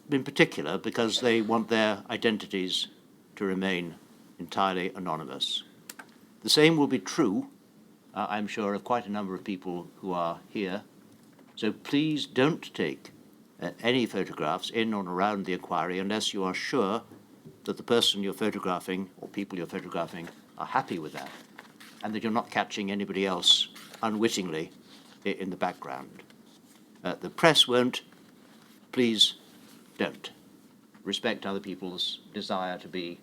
in particular because they want their identities to remain entirely anonymous. The same will be true, I'm sure, of quite a number of people who are here. So please don't take any photographs in or around the inquiry unless you are sure that the person you're photographing or people you're photographing are happy with that and that you're not catching anybody else unwittingly in the background. The press won't. Please don't. Respect other people's desire to be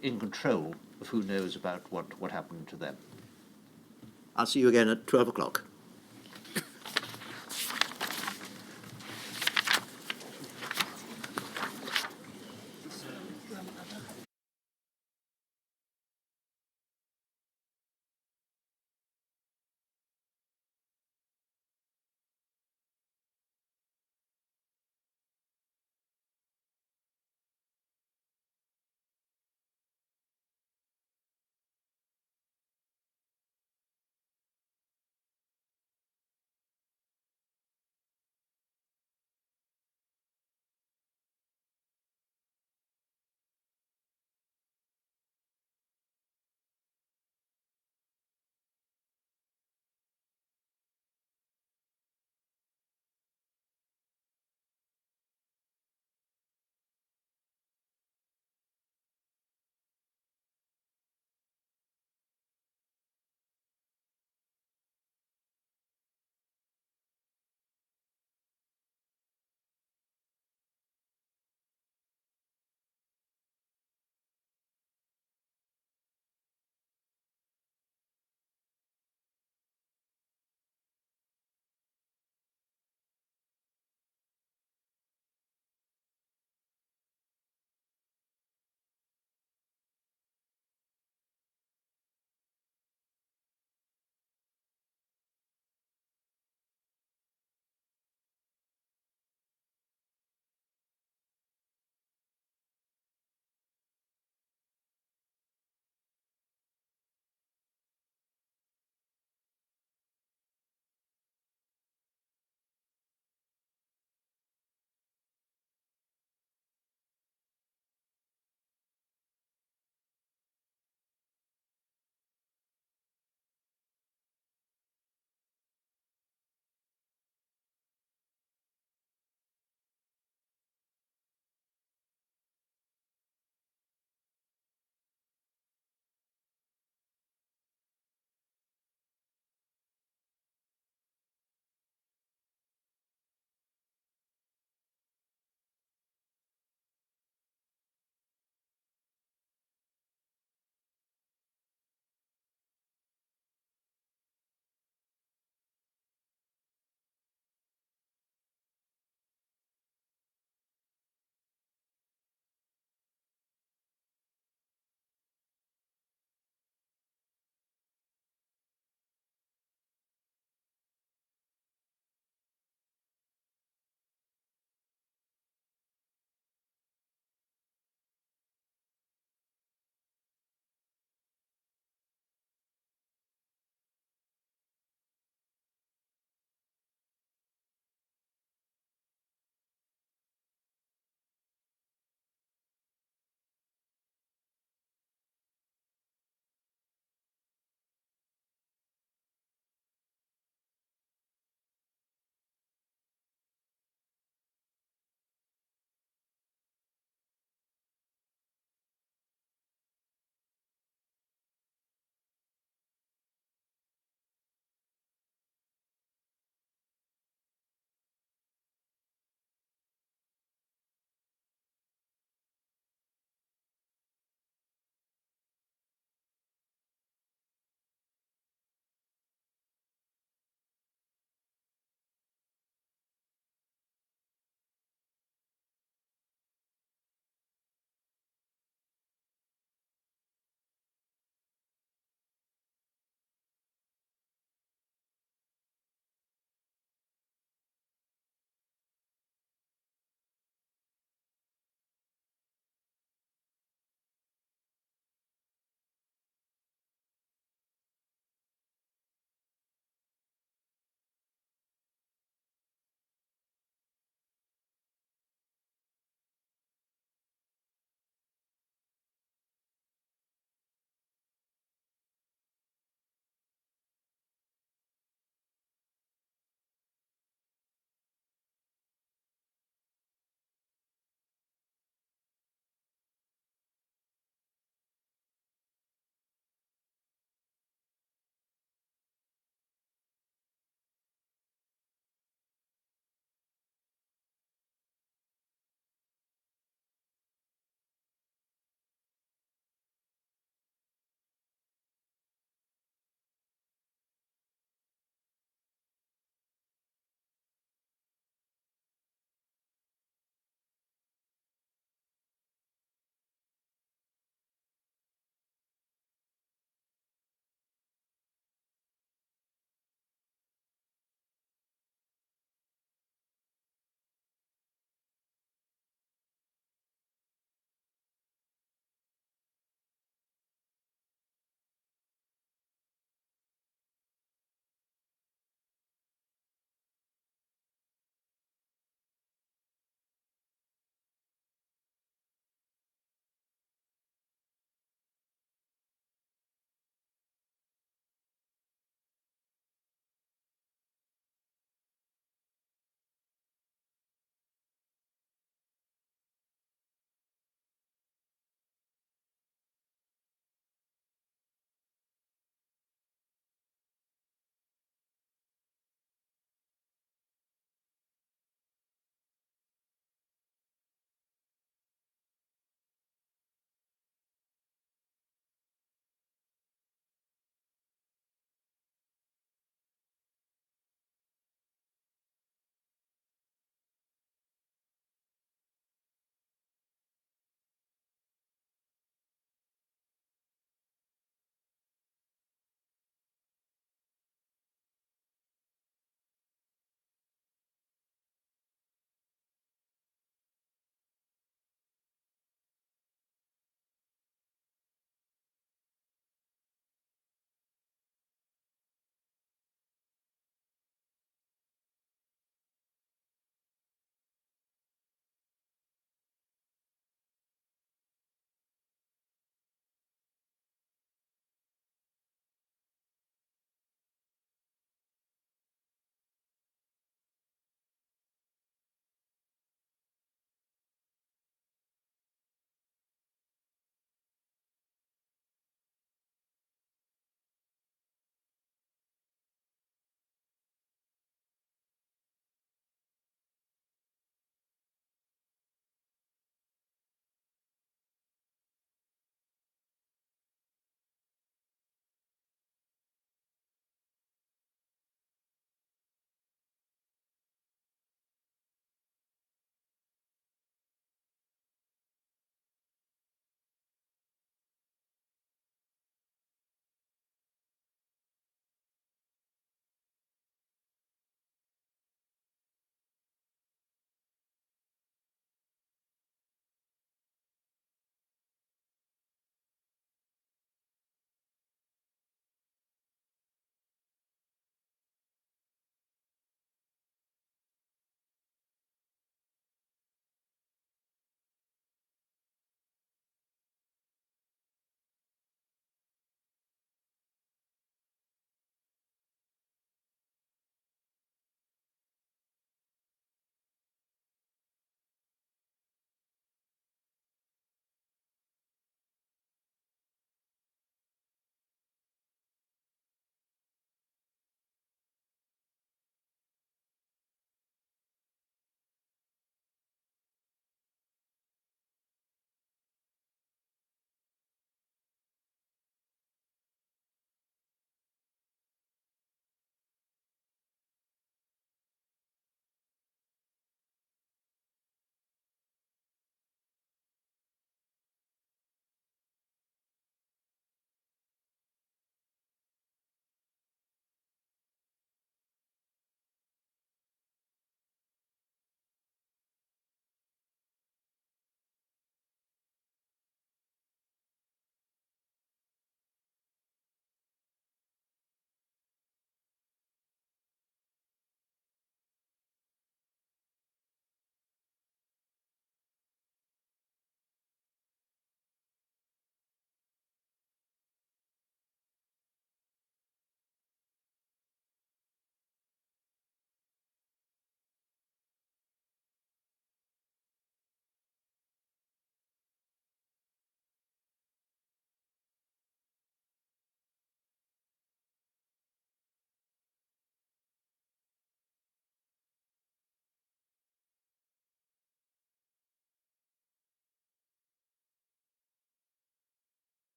in control of who knows about what happened to them. I'll see you again at 12 o'clock.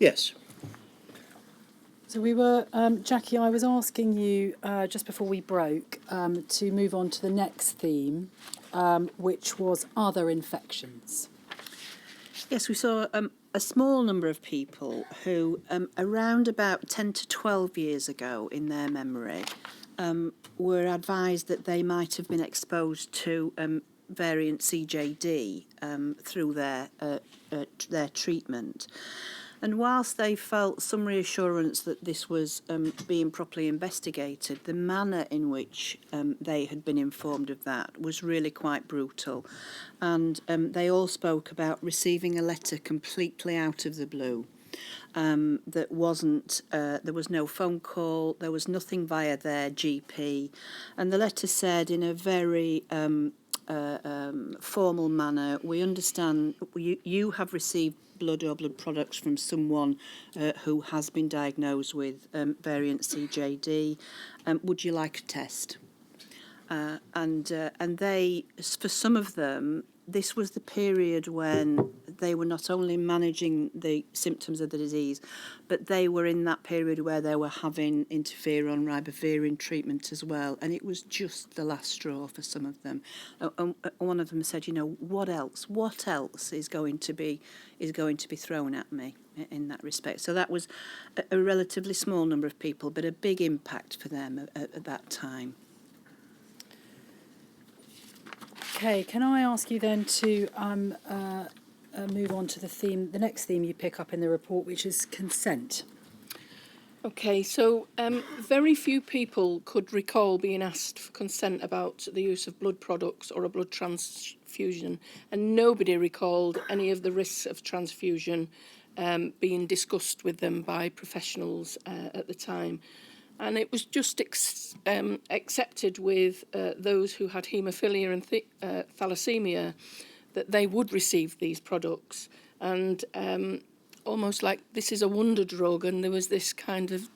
Yes. So we were, Jackie, I was asking you just before we broke to move on to the next theme, which was other infections. Yes, we saw a small number of people who, around about 10 to 12 years ago in their memory, were advised that they might have been exposed to variant CJD through their treatment. And whilst they felt some reassurance that this was being properly investigated, the manner in which they had been informed of that was really quite brutal. And they all spoke about receiving a letter completely out of the blue. That wasn't, there was no phone call, there was nothing via their GP. And the letter said in a very formal manner, we understand you have received blood or blood products from someone who has been diagnosed with variant CJD. Would you like a test? And they, for some of them, this was the period when they were not only managing the symptoms of the disease, but they were in that period where they were having interferon, ribavirin treatment as well. And it was just the last straw for some of them. One of them said, you know, what else is going to be thrown at me in that respect? So that was a relatively small number of people, but a big impact for them at that time. Okay, can I ask you then to move on to the next theme you pick up in the report, which is consent? Okay, so very few people could recall being asked for consent about the use of blood products or a blood transfusion, and nobody recalled any of the risks of transfusion being discussed with them by professionals at the time. And it was just accepted with those who had haemophilia and thalassemia that they would receive these products. And almost like this is a wonder drug, and there was this kind of,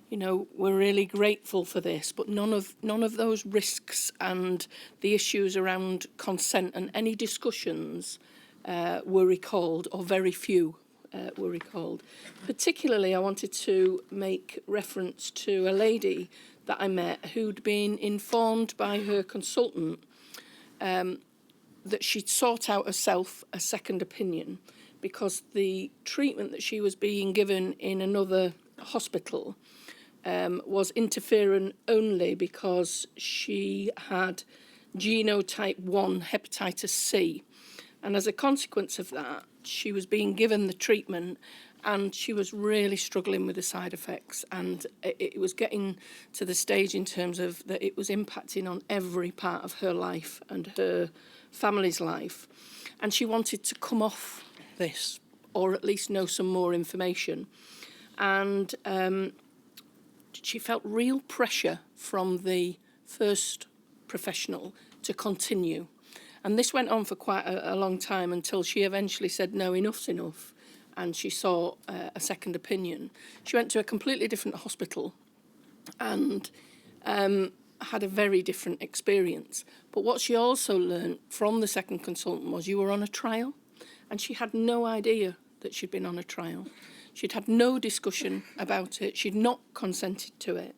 you know, we're really grateful for this, but none of those risks and the issues around consent and any discussions were recalled, or very few were recalled. Particularly, I wanted to make reference to a lady that I met who'd been informed by her consultant that she'd sought out herself a second opinion because the treatment that she was being given in another hospital was interferon only because she had genotype 1 hepatitis C. And as a consequence of that, she was being given the treatment and she was really struggling with the side effects. And it was getting to the stage in terms of that it was impacting on every part of her life and her family's life. And she wanted to come off this, or at least know some more information. And she felt real pressure from the first professional to continue. And this went on for quite a long time until she eventually said, no, enough's enough. And she saw a second opinion. She went to a completely different hospital and had a very different experience. But what she also learned from the second consultant was you were on a trial, and she had no idea that she'd been on a trial. She'd had no discussion about it. She'd not consented to it.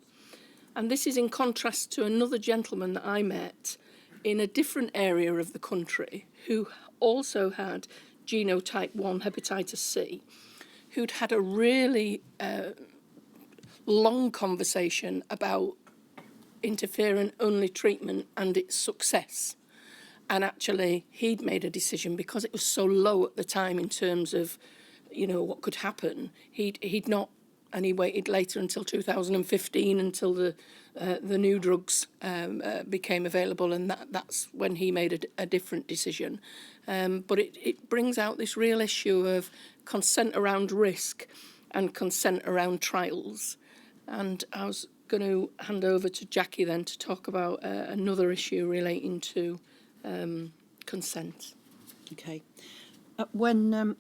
And this is in contrast to another gentleman that I met in a different area of the country who also had genotype 1 hepatitis C, who'd had a really long conversation about interferon-only treatment and its success. And actually, he'd made a decision because it was so low at the time in terms of, you know, what could happen. He'd not, and he waited later until 2015 until the new drugs became available, and that's when he made a different decision. But it brings out this real issue of consent around risk and consent around trials. And I was going to hand over to Jackie then to talk about another issue relating to consent. Okay. When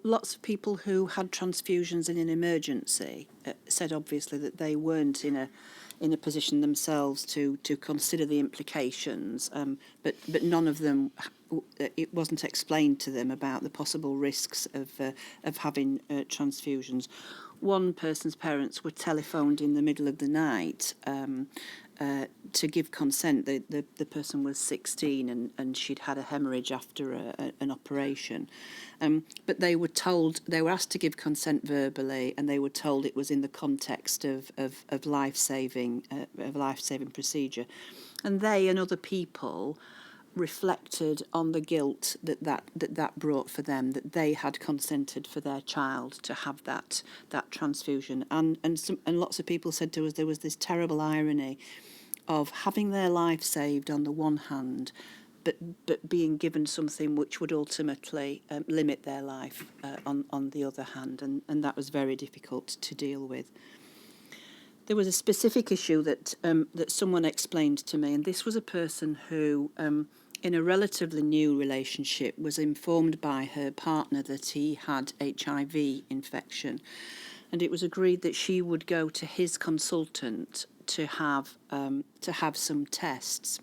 lots of people who had transfusions in an emergency said obviously that they weren't in a position themselves to consider the implications, but none of them it wasn't explained to them about the possible risks of having transfusions. One person's parents were telephoned in the middle of the night to give consent. The person was 16 and she'd had a hemorrhage after an operation. But they were asked to give consent verbally, and they were told it was in the context of life-saving procedure. And they and other people reflected on the guilt that brought for them, that they had consented for their child to have that transfusion, and lots of people said to us there was this terrible irony of having their life saved on the one hand, but being given something which would ultimately limit their life on the other hand, and that was very difficult to deal with. There was a specific issue that someone explained to me, and this was a person who, in a relatively new relationship, was informed by her partner that he had HIV infection, and it was agreed that she would go to his consultant to have some tests,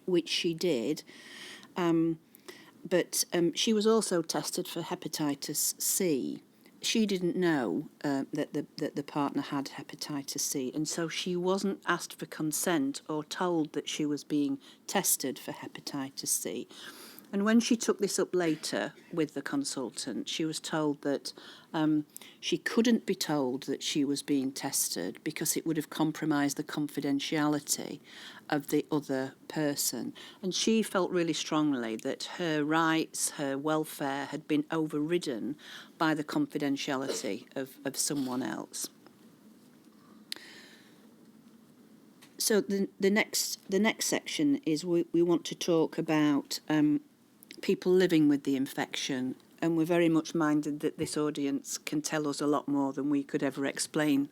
which she did. But she was also tested for hepatitis C. She didn't know that the partner had hepatitis C, and so she wasn't asked for consent or told that she was being tested for hepatitis C. And when she took this up later with the consultant, she was told that she couldn't be told that she was being tested because it would have compromised the confidentiality of the other person. And she felt really strongly that her rights, her welfare had been overridden by the confidentiality of someone else. So the next section is we want to talk about people living with the infection, and we're very much minded that this audience can tell us a lot more than we could ever explain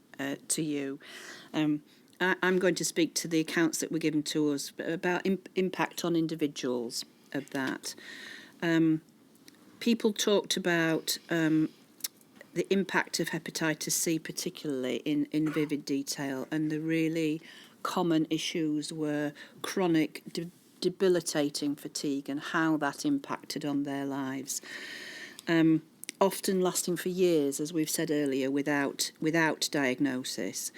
to you. I'm going to speak to the accounts that were given to us about impact on individuals of that. People talked about the impact of hepatitis C, particularly in vivid detail, and the really common issues were chronic debilitating fatigue and how that impacted on their lives, often lasting for years, as we've said earlier, without diagnosis.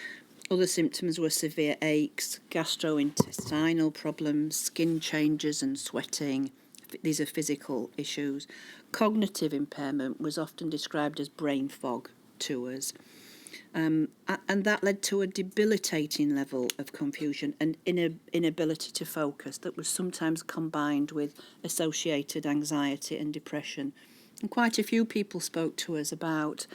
Other symptoms were severe aches, gastrointestinal problems, skin changes and sweating. These are physical issues. Cognitive impairment was often described as brain fog to us. And that led to a debilitating level of confusion and inability to focus that was sometimes combined with associated anxiety and depression. And quite a few people spoke to us about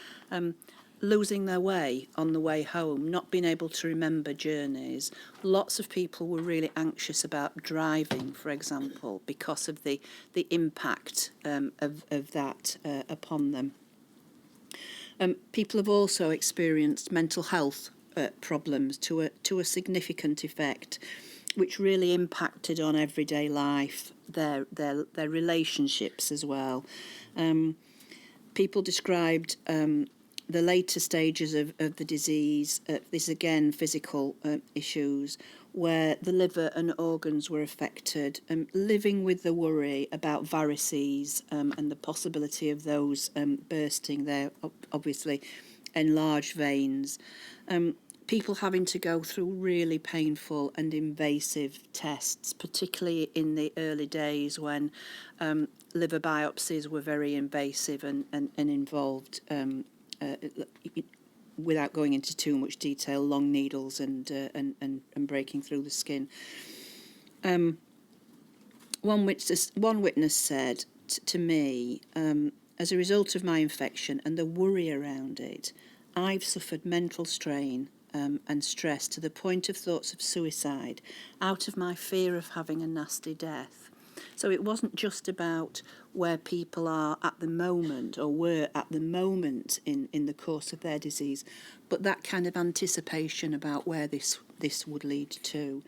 losing their way on the way home, not being able to remember journeys. Lots of people were really anxious about driving, for example, because of the impact of that upon them. People have also experienced mental health problems to a significant effect, which really impacted on everyday life, their relationships as well. People described the later stages of the disease, this again physical issues, where the liver and organs were affected, living with the worry about varices and the possibility of those bursting. There, obviously, enlarged veins. People having to go through really painful and invasive tests, particularly in the early days when liver biopsies were very invasive and involved, without going into too much detail, long needles and breaking through the skin. One witness said to me, as a result of my infection and the worry around it, I've suffered mental strain and stress to the point of thoughts of suicide out of my fear of having a nasty death. So it wasn't just about where people are at the moment or were at the moment in the course of their disease, but that kind of anticipation about where this would lead to.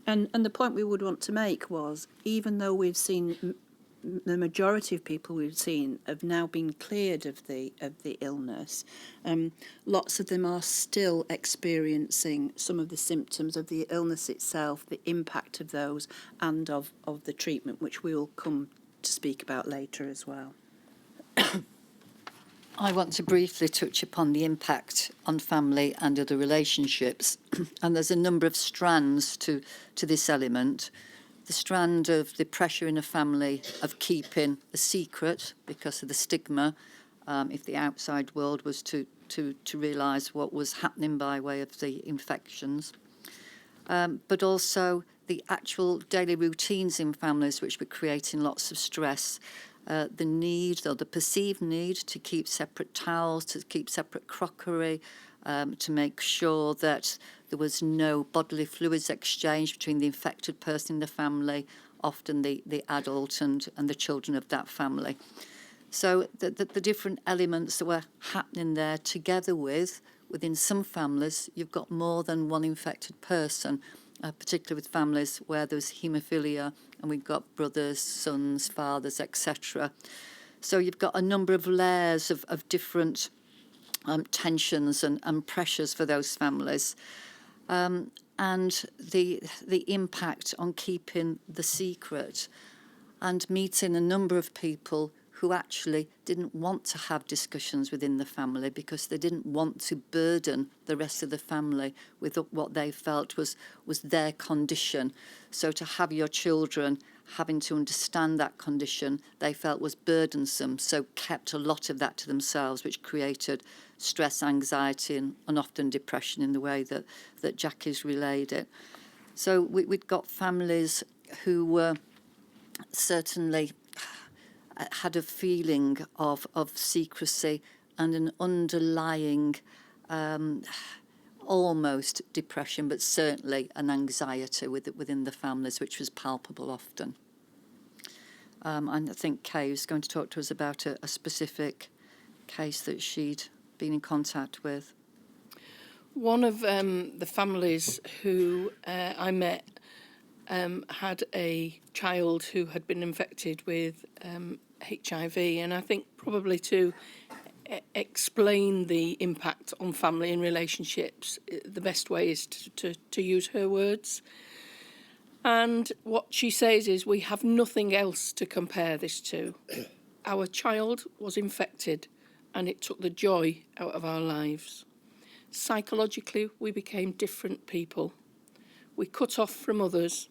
And the point we would want to make was, even though we've seen the majority of people we've seen have now been cleared of the illness. Lots of them are still experiencing some of the symptoms of the illness itself, the impact of those, and of the treatment, which we will come to speak about later as well. I want to briefly touch upon the impact on family and other relationships. And there's a number of strands to this element. The strand of the pressure in a family of keeping a secret because of the stigma, if the outside world was to realise what was happening by way of the infections. But also the actual daily routines in families which were creating lots of stress. The need, or the perceived need, to keep separate towels, to keep separate crockery, to make sure that there was no bodily fluids exchange between the infected person in the family, often the adult and the children of that family. So the different elements that were happening there, together with, within some families, you've got more than one infected person, particularly with families where there's haemophilia and we've got brothers, sons, fathers, etc. So you've got a number of layers of different tensions and pressures for those families. And the impact on keeping the secret and meeting a number of people who actually didn't want to have discussions within the family because they didn't want to burden the rest of the family with what they felt was their condition. So to have your children having to understand that condition they felt was burdensome, so kept a lot of that to themselves, which created stress, anxiety and often depression in the way that Jackie's relayed it. So we'd got families who were certainly had a feeling of secrecy and an underlying almost depression, but certainly an anxiety within the families, which was palpable often. And I think Kay was going to talk to us about a specific case that she'd been in contact with. One of the families who I met had a child who had been infected with HIV, and I think probably to explain the impact on family and relationships, the best way is to use her words. And what she says is, we have nothing else to compare this to. Our child was infected and it took the joy out of our lives. Psychologically, we became different people. We cut off from others,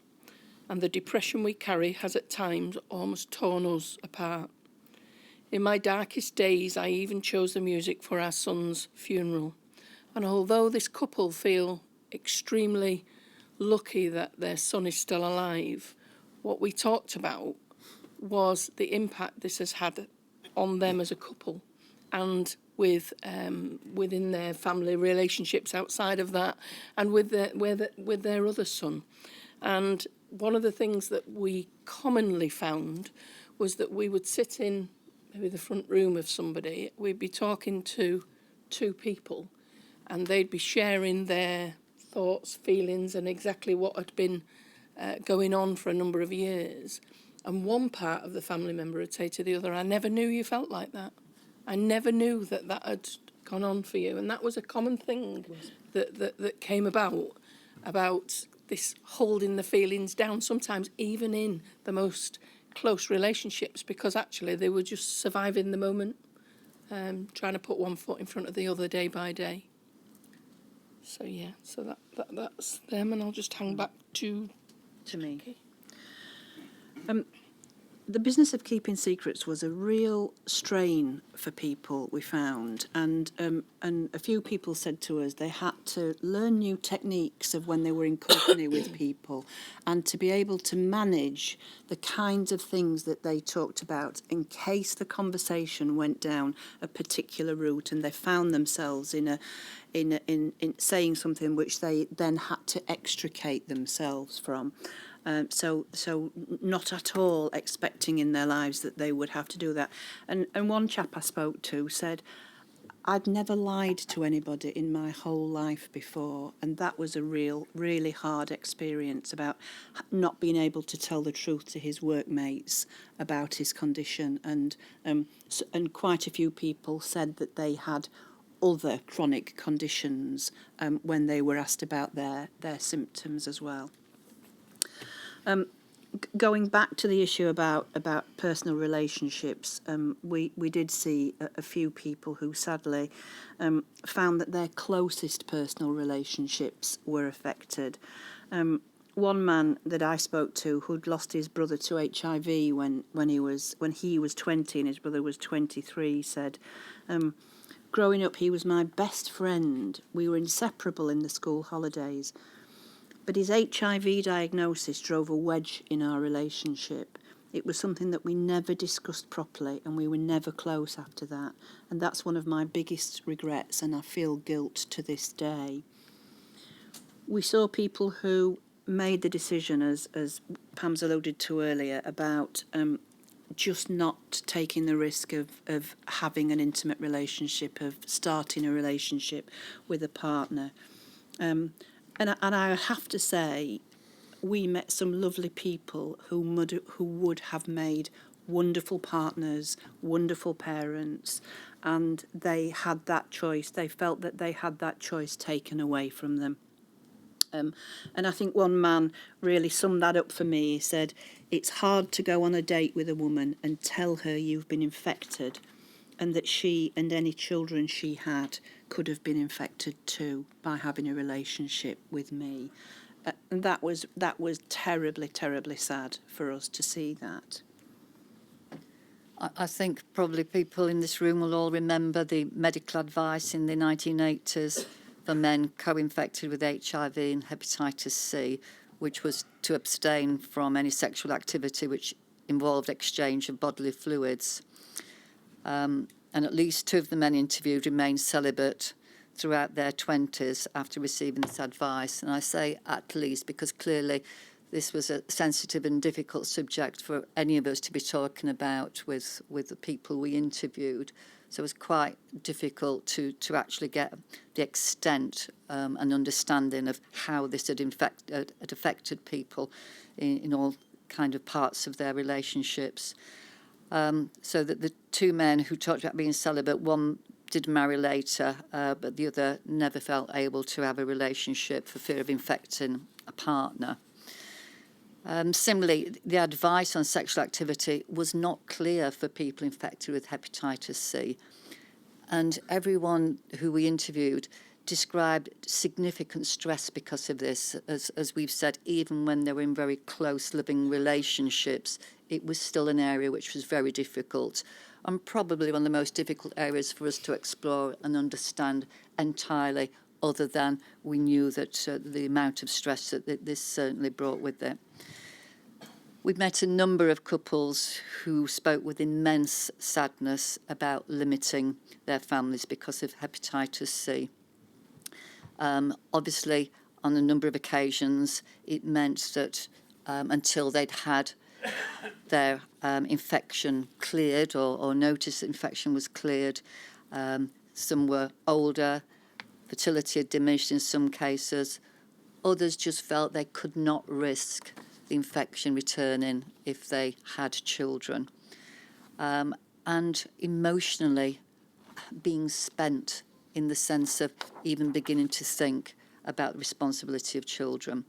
and the depression we carry has at times almost torn us apart. In my darkest days, I even chose the music for our son's funeral. And although this couple feel extremely lucky that their son is still alive, what we talked about was the impact this has had on them as a couple and within their family relationships outside of that, and with their other son. And one of the things that we commonly found was that we would sit in maybe the front room of somebody, we'd be talking to two people, and they'd be sharing their thoughts, feelings, and exactly what had been going on for a number of years. And one part of the family member would say to the other, I never knew you felt like that. I never knew that had gone on for you. And that was a common thing that came about this holding the feelings down, sometimes even in the most close relationships, because actually they were just surviving the moment, trying to put one foot in front of the other day by day. So yeah, so that's them, and I'll just hang back to me. Okay. The business of keeping secrets was a real strain for people, we found, and a few people said to us they had to learn new techniques of when they were in company with people, and to be able to manage the kinds of things that they talked about in case the conversation went down a particular route and they found themselves in saying something which they then had to extricate themselves from. So not at all expecting in their lives that they would have to do that. And one chap I spoke to said, I'd never lied to anybody in my whole life before, and that was a really hard experience about not being able to tell the truth to his workmates about his condition, and quite a few people said that they had other chronic conditions when they were asked about their symptoms as well. Going back to the issue about personal relationships, we did see a few people who sadly found that their closest personal relationships were affected. One man that I spoke to who'd lost his brother to HIV when he was 20 and his brother was 23 said, growing up he was my best friend. We were inseparable in the school holidays. But his HIV diagnosis drove a wedge in our relationship. It was something that we never discussed properly, and we were never close after that. And that's one of my biggest regrets, and I feel guilt to this day. We saw people who made the decision, as Pam's alluded to earlier, about just not taking the risk of having an intimate relationship, of starting a relationship with a partner. And I have to say, we met some lovely people who would have made wonderful partners, wonderful parents, and they had that choice. They felt that they had that choice taken away from them. And I think one man really summed that up for me. He said, it's hard to go on a date with a woman and tell her you've been infected, and that she and any children she had could have been infected too by having a relationship with me. And that was terribly, terribly sad for us to see that. I think probably people in this room will all remember the medical advice in the 1980s for men co-infected with HIV and hepatitis C, which was to abstain from any sexual activity which involved exchange of bodily fluids. And at least 2 of the men interviewed remained celibate throughout their 20s after receiving this advice. And I say at least because clearly this was a sensitive and difficult subject for any of us to be talking about with the people we interviewed. So it was quite difficult to actually get the extent and understanding of how this had affected people in all kind of parts of their relationships. So that the 2 men who talked about being celibate, one did marry later, but the other never felt able to have a relationship for fear of infecting a partner. Similarly, the advice on sexual activity was not clear for people infected with hepatitis C. And everyone who we interviewed described significant stress because of this. As we've said, even when they were in very close living relationships, it was still an area which was very difficult, and probably one of the most difficult areas for us to explore and understand entirely, other than we knew that the amount of stress that this certainly brought with it. We've met a number of couples who spoke with immense sadness about limiting their families because of hepatitis C. Obviously, on a number of occasions, it meant that until they'd had their infection cleared or noticed that infection was cleared, some were older, fertility had diminished in some cases. Others just felt they could not risk the infection returning if they had children. And emotionally being spent in the sense of even beginning to think about the responsibility of children.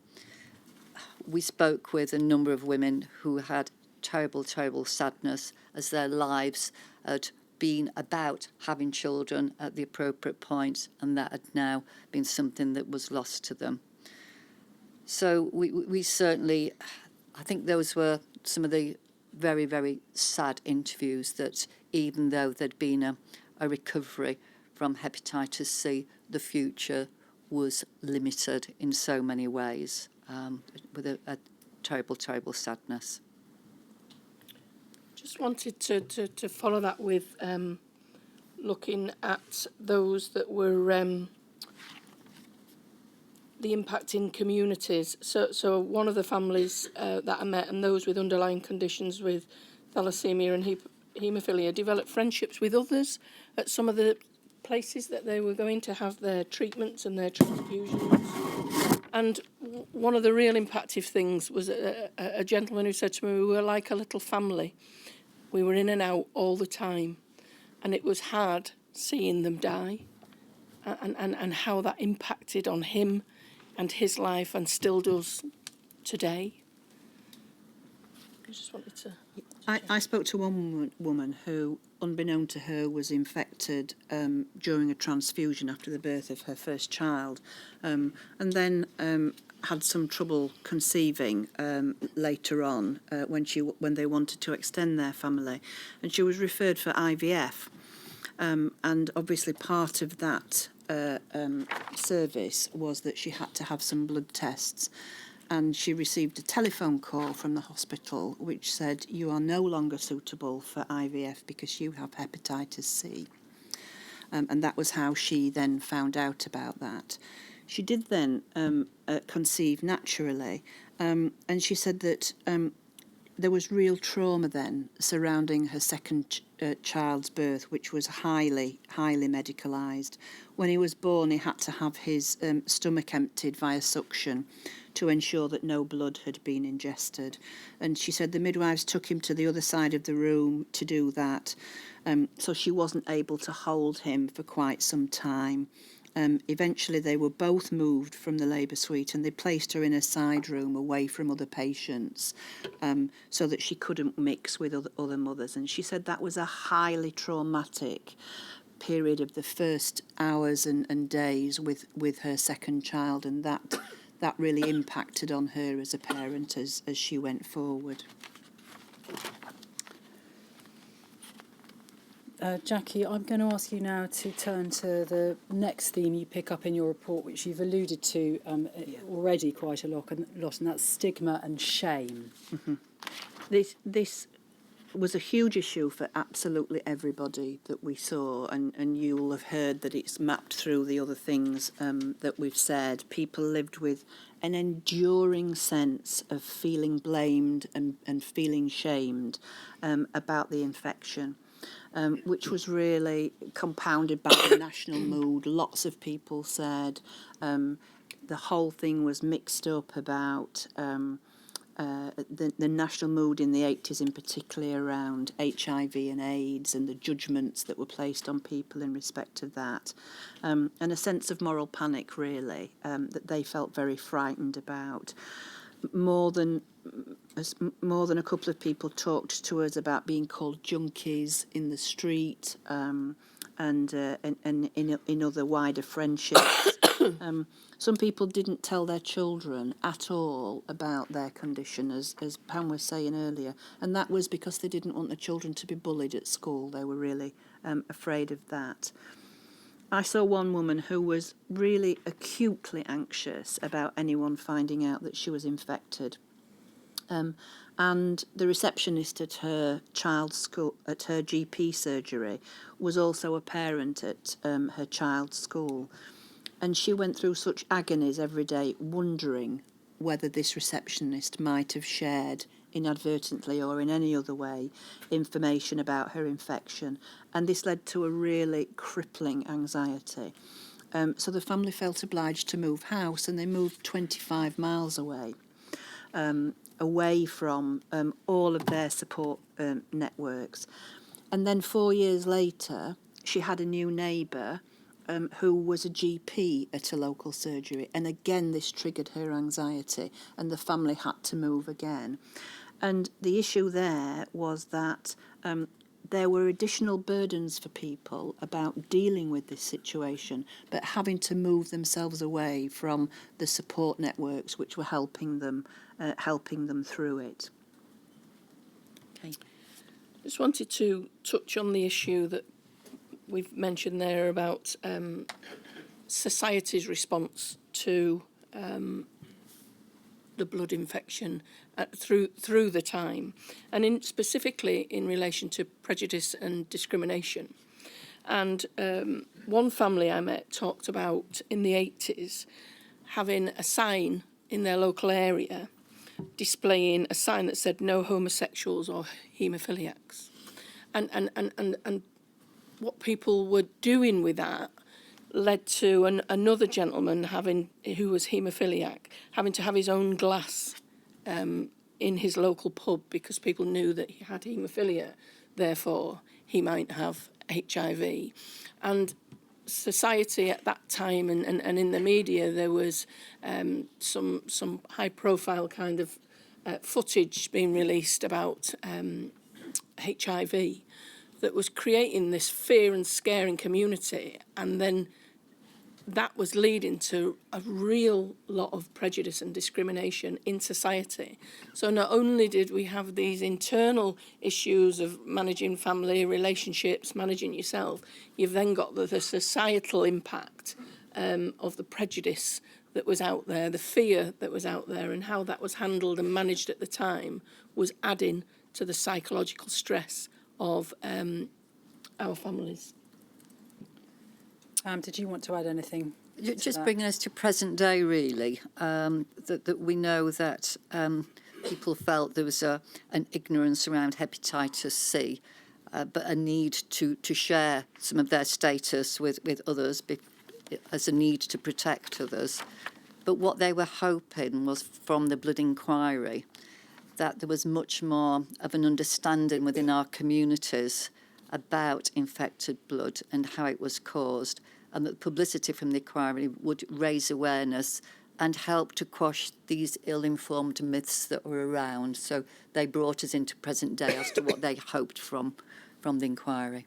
We spoke with a number of women who had terrible, terrible sadness as their lives had been about having children at the appropriate point, and that had now been something that was lost to them. So we certainly, I think those were some of the very, very sad interviews that even though there'd been a recovery from hepatitis C, the future was limited in so many ways, with a terrible, terrible sadness. Just wanted to follow that with looking at those that were the impact in communities. So one of the families that I met, and those with underlying conditions with thalassemia and haemophilia, developed friendships with others at some of the places that they were going to have their treatments and their transfusions. And one of the real impactful things was a gentleman who said to me, we were like a little family. We were in and out all the time. And it was hard seeing them die and how that impacted on him and his life and still does today. I just wanted to... I spoke to one woman who, unbeknown to her, was infected during a transfusion after the birth of her first child, and then had some trouble conceiving later on when they wanted to extend their family, and she was referred for IVF, and obviously part of that service was that she had to have some blood tests. And she received a telephone call from the hospital which said, you are no longer suitable for IVF because you have hepatitis C. And that was how she then found out about that. She did then conceive naturally, and she said that there was real trauma then surrounding her second child's birth, which was highly medicalised. When he was born, he had to have his stomach emptied via suction to ensure that no blood had been ingested. And she said the midwives took him to the other side of the room to do that, so she wasn't able to hold him for quite some time. Eventually they were both moved from the labour suite and they placed her in a side room away from other patients, so that she couldn't mix with other mothers. And she said that was a highly traumatic period of the first hours and days with her second child, and that really impacted on her as a parent as she went forward. Jackie, I'm going to ask you now to turn to the next theme you pick up in your report, which you've alluded to already quite a lot, and that's stigma and shame. Mm-hmm. This was a huge issue for absolutely everybody that we saw, and you'll have heard that it's mapped through the other things that we've said. People lived with an enduring sense of feeling blamed and feeling shamed about the infection. Which was really compounded by the national mood. Lots of people said the whole thing was mixed up about the national mood in the 80s, in particular around HIV and AIDS and the judgments that were placed on people in respect of that, and a sense of moral panic, really, that they felt very frightened about. More than a couple of people talked to us about being called junkies in the street, and in other wider friendships. Some people didn't tell their children at all about their condition, as Pam was saying earlier, and that was because they didn't want the children to be bullied at school. They were really afraid of that. I saw one woman who was really acutely anxious about anyone finding out that she was infected. And the receptionist at her child's school, at her GP surgery, was also a parent at her child's school. And she went through such agonies every day, wondering whether this receptionist might have shared inadvertently or in any other way information about her infection, and this led to a really crippling anxiety. So the family felt obliged to move house, and they moved 25 miles away from all of their support networks. And then 4 years later, she had a new neighbour who was a GP at a local surgery, and again this triggered her anxiety, and the family had to move again. And the issue there was that there were additional burdens for people about dealing with this situation, but having to move themselves away from the support networks which were helping them through it. Okay. Just wanted to touch on the issue that we've mentioned there about society's response to the blood infection through the time, and specifically in relation to prejudice and discrimination. And one family I met talked about in the 80s having a sign in their local area displaying a sign that said no homosexuals or haemophiliacs. And what people were doing with that led to another gentleman who was haemophiliac having to have his own glass in his local pub because people knew that he had haemophilia, therefore he might have HIV. And society at that time and in the media, there was some high-profile kind of footage being released about HIV that was creating this fear and scaring community, and then that was leading to a real lot of prejudice and discrimination in society. So not only did we have these internal issues of managing family relationships, managing yourself, you've then got the societal impact of the prejudice that was out there, the fear that was out there, and how that was handled and managed at the time was adding to the psychological stress of our families. Did you want to add anything? Just bringing us to present day, really, that we know that people felt there was an ignorance around hepatitis C, but a need to share some of their status with others as a need to protect others. But what they were hoping was from the blood inquiry that there was much more of an understanding within our communities about infected blood and how it was caused, and that publicity from the inquiry would raise awareness and help to quash these ill-informed myths that were around. So they brought us into present day as to what they hoped from the inquiry.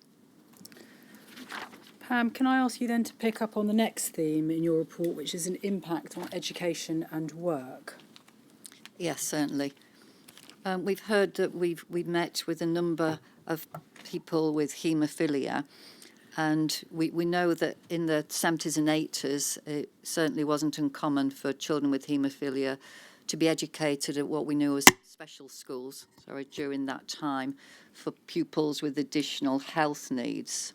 Pam, can I ask you then to pick up on the next theme in your report, which is an impact on education and work? Yes, certainly. We've heard that we've met with a number of people with haemophilia, and we know that in the 70s and 80s it certainly wasn't uncommon for children with haemophilia to be educated at what we knew as special schools, during that time, for pupils with additional health needs.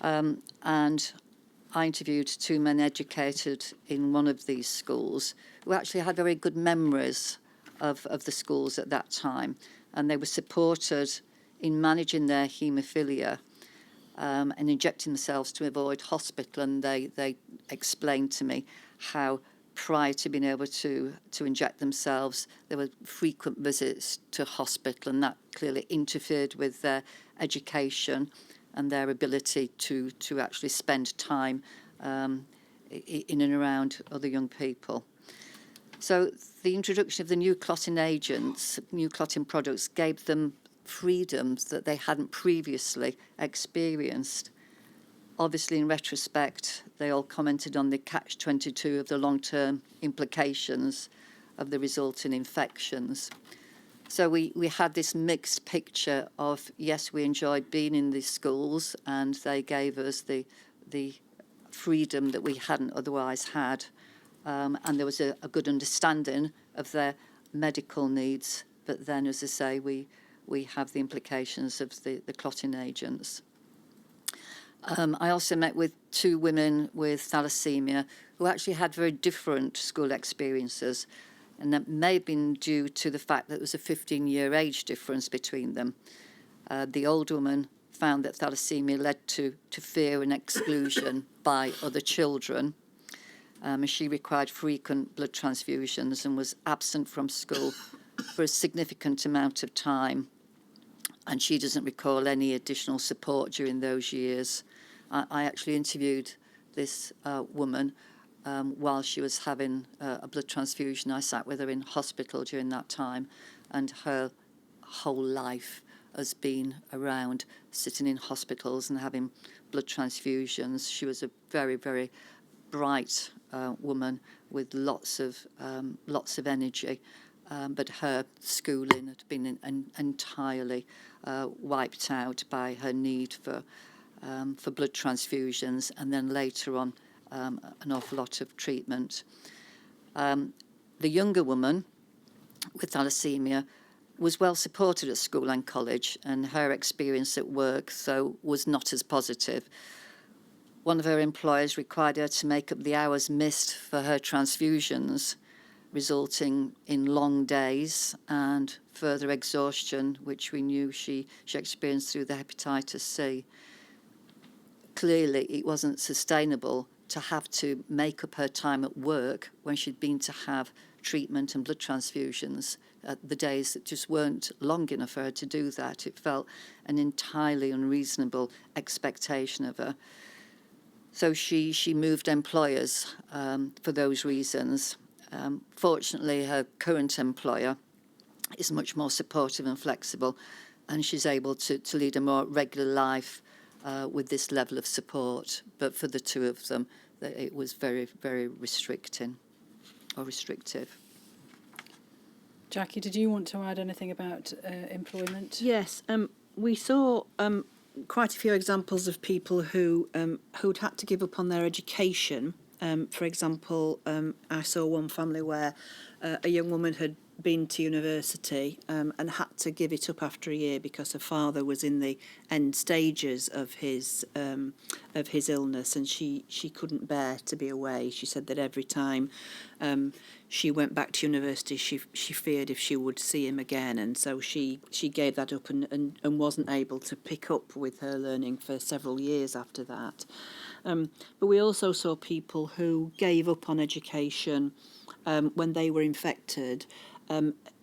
And I interviewed two men educated in one of these schools who actually had very good memories of the schools at that time, and they were supported in managing their haemophilia and injecting themselves to avoid hospital. And they explained to me how prior to being able to inject themselves, there were frequent visits to hospital, and that clearly interfered with their education and their ability to actually spend time in and around other young people. So the introduction of the new clotting agents, new clotting products, gave them freedoms that they hadn't previously experienced. Obviously, in retrospect, they all commented on the catch-22 of the long-term implications of the resulting infections. So we had this mixed picture of, yes, we enjoyed being in these schools, and they gave us the freedom that we hadn't otherwise had. And there was a good understanding of their medical needs. But then, as I say, we have the implications of the clotting agents. I also met with two women with thalassemia who actually had very different school experiences, and that may have been due to the fact that there was a 15-year age difference between them. The older woman found that thalassemia led to fear and exclusion by other children. She required frequent blood transfusions and was absent from school for a significant amount of time. And she doesn't recall any additional support during those years. I actually interviewed this woman while she was having a blood transfusion. I sat with her in hospital during that time, and her whole life has been around sitting in hospitals and having blood transfusions. She was a very, very bright woman with lots of energy, but her schooling had been entirely wiped out by her need for blood transfusions, and then later on an awful lot of treatment. The younger woman with thalassemia was well supported at school and college, and her experience at work, though, was not as positive. One of her employers required her to make up the hours missed for her transfusions, resulting in long days and further exhaustion, which we knew she experienced through the hepatitis C. clearly it wasn't sustainable to have to make up her time at work when she'd been to have treatment and blood transfusions. The days that just weren't long enough for her to do that. It felt an entirely unreasonable expectation of her. So she moved employers for those reasons. Fortunately, her current employer is much more supportive and flexible, and she's able to lead a more regular life with this level of support. But for the two of them, it was very, very restrictive. Jackie, did you want to add anything about employment? Yes, we saw quite a few examples of people who'd had to give up on their education. For example, I saw one family where a young woman had been to university and had to give it up after a year because her father was in the end stages of his illness, and she couldn't bear to be away. She said that every time she went back to university, she feared if she would see him again, and so she gave that up and wasn't able to pick up with her learning for several years after that. But we also saw people who gave up on education when they were infected,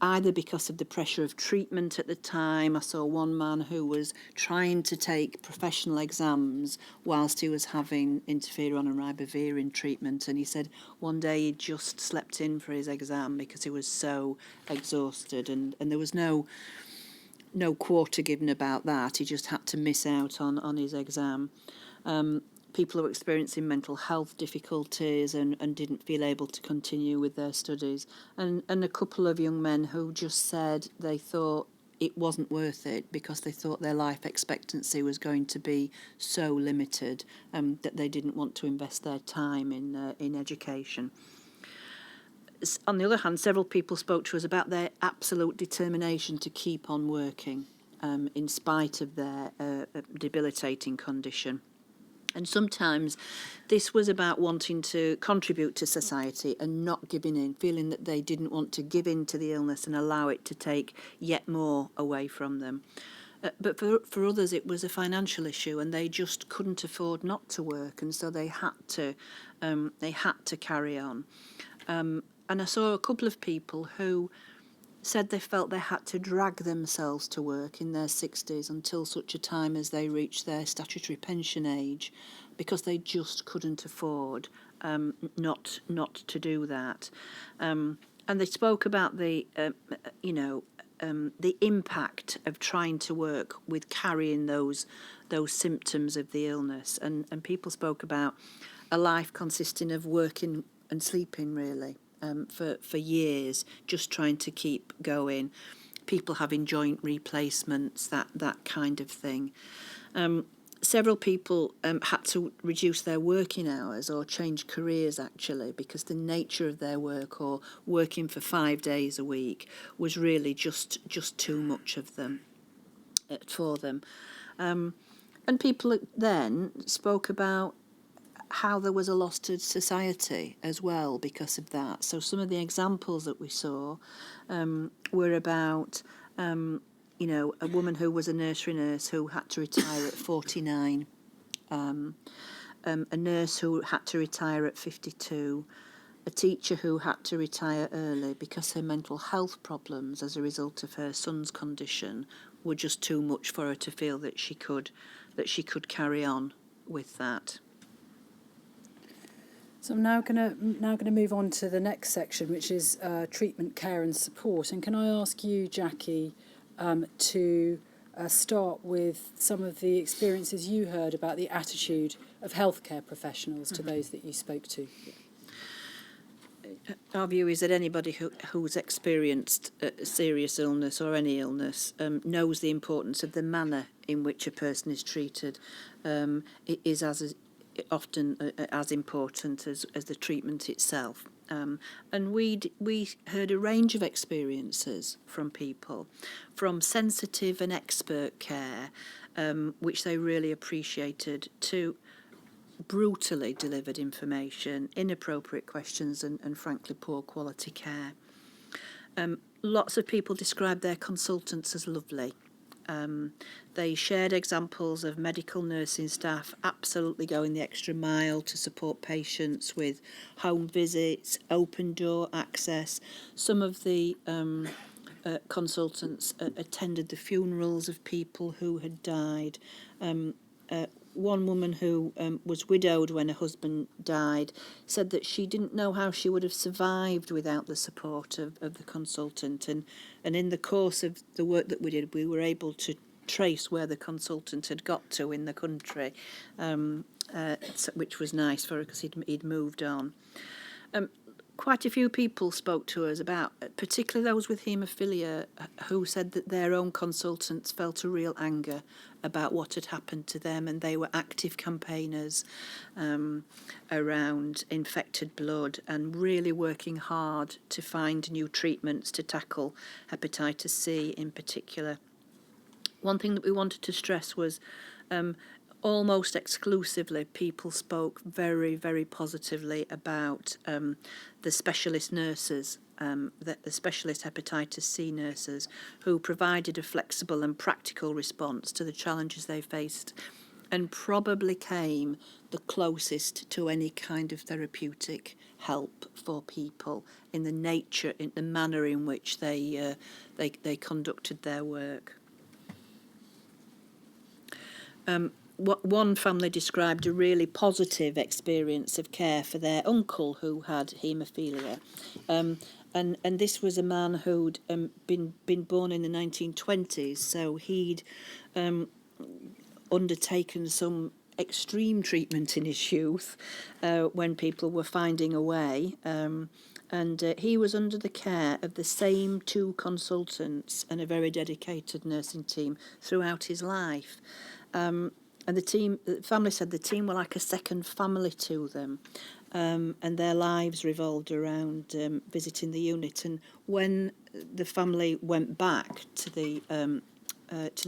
either because of the pressure of treatment at the time. I saw one man who was trying to take professional exams whilst he was having interferon and ribavirin treatment, and he said one day he just slept in for his exam because he was so exhausted, and there was no quarter given about that. He just had to miss out on his exam. People who were experiencing mental health difficulties and didn't feel able to continue with their studies. And a couple of young men who just said they thought it wasn't worth it because they thought their life expectancy was going to be so limited that they didn't want to invest their time in education. On the other hand, several people spoke to us about their absolute determination to keep on working in spite of their debilitating condition. And sometimes this was about wanting to contribute to society and not giving in, feeling that they didn't want to give in to the illness and allow it to take yet more away from them. But for others, it was a financial issue, and they just couldn't afford not to work, and so they had to carry on. And I saw a couple of people who said they felt they had to drag themselves to work in their 60s until such a time as they reached their statutory pension age, because they just couldn't afford not to do that. And they spoke about the impact of trying to work with carrying those symptoms of the illness, and people spoke about a life consisting of working and sleeping, really. For years, just trying to keep going, people having joint replacements, that kind of thing. Several people had to reduce their working hours or change careers, actually, because the nature of their work, or working for 5 days a week, was really just too much of them for them. And people then spoke about how there was a loss to society as well because of that. So some of the examples that we saw were about, a woman who was a nursery nurse who had to retire at 49, a nurse who had to retire at 52, a teacher who had to retire early because her mental health problems as a result of her son's condition were just too much for her to feel that she could carry on with that. So I'm now going to move on to the next section, which is treatment, care and support. And can I ask you, Jackie, to start with some of the experiences you heard about the attitude of healthcare professionals to those that you spoke to? Our view is that anybody who's experienced a serious illness or any illness knows the importance of the manner in which a person is treated. It is often as important as the treatment itself. And we heard a range of experiences from people, from sensitive and expert care, which they really appreciated, to brutally delivered information, inappropriate questions, and frankly poor quality care. Lots of people described their consultants as lovely. They shared examples of medical nursing staff absolutely going the extra mile to support patients with home visits, open door access. Some of the consultants attended the funerals of people who had died. One woman who was widowed when her husband died said that she didn't know how she would have survived without the support of the consultant. And in the course of the work that we did, we were able to trace where the consultant had got to in the country, which was nice for her because he'd moved on. Quite a few people spoke to us about, particularly those with haemophilia, who said that their own consultants felt a real anger about what had happened to them, and they were active campaigners around infected blood and really working hard to find new treatments to tackle hepatitis C in particular. One thing that we wanted to stress was almost exclusively people spoke very, very positively about the specialist nurses, the specialist hepatitis C nurses, who provided a flexible and practical response to the challenges they faced, and probably came the closest to any kind of therapeutic help for people in the nature, in the manner in which they conducted their work. One family described a really positive experience of care for their uncle who had haemophilia. And this was a man who'd been born in the 1920s, so he'd undertaken some extreme treatment in his youth when people were finding a way. And he was under the care of the same two consultants and a very dedicated nursing team throughout his life. And the family said the team were like a second family to them, and their lives revolved around visiting the unit. And when the family went back to the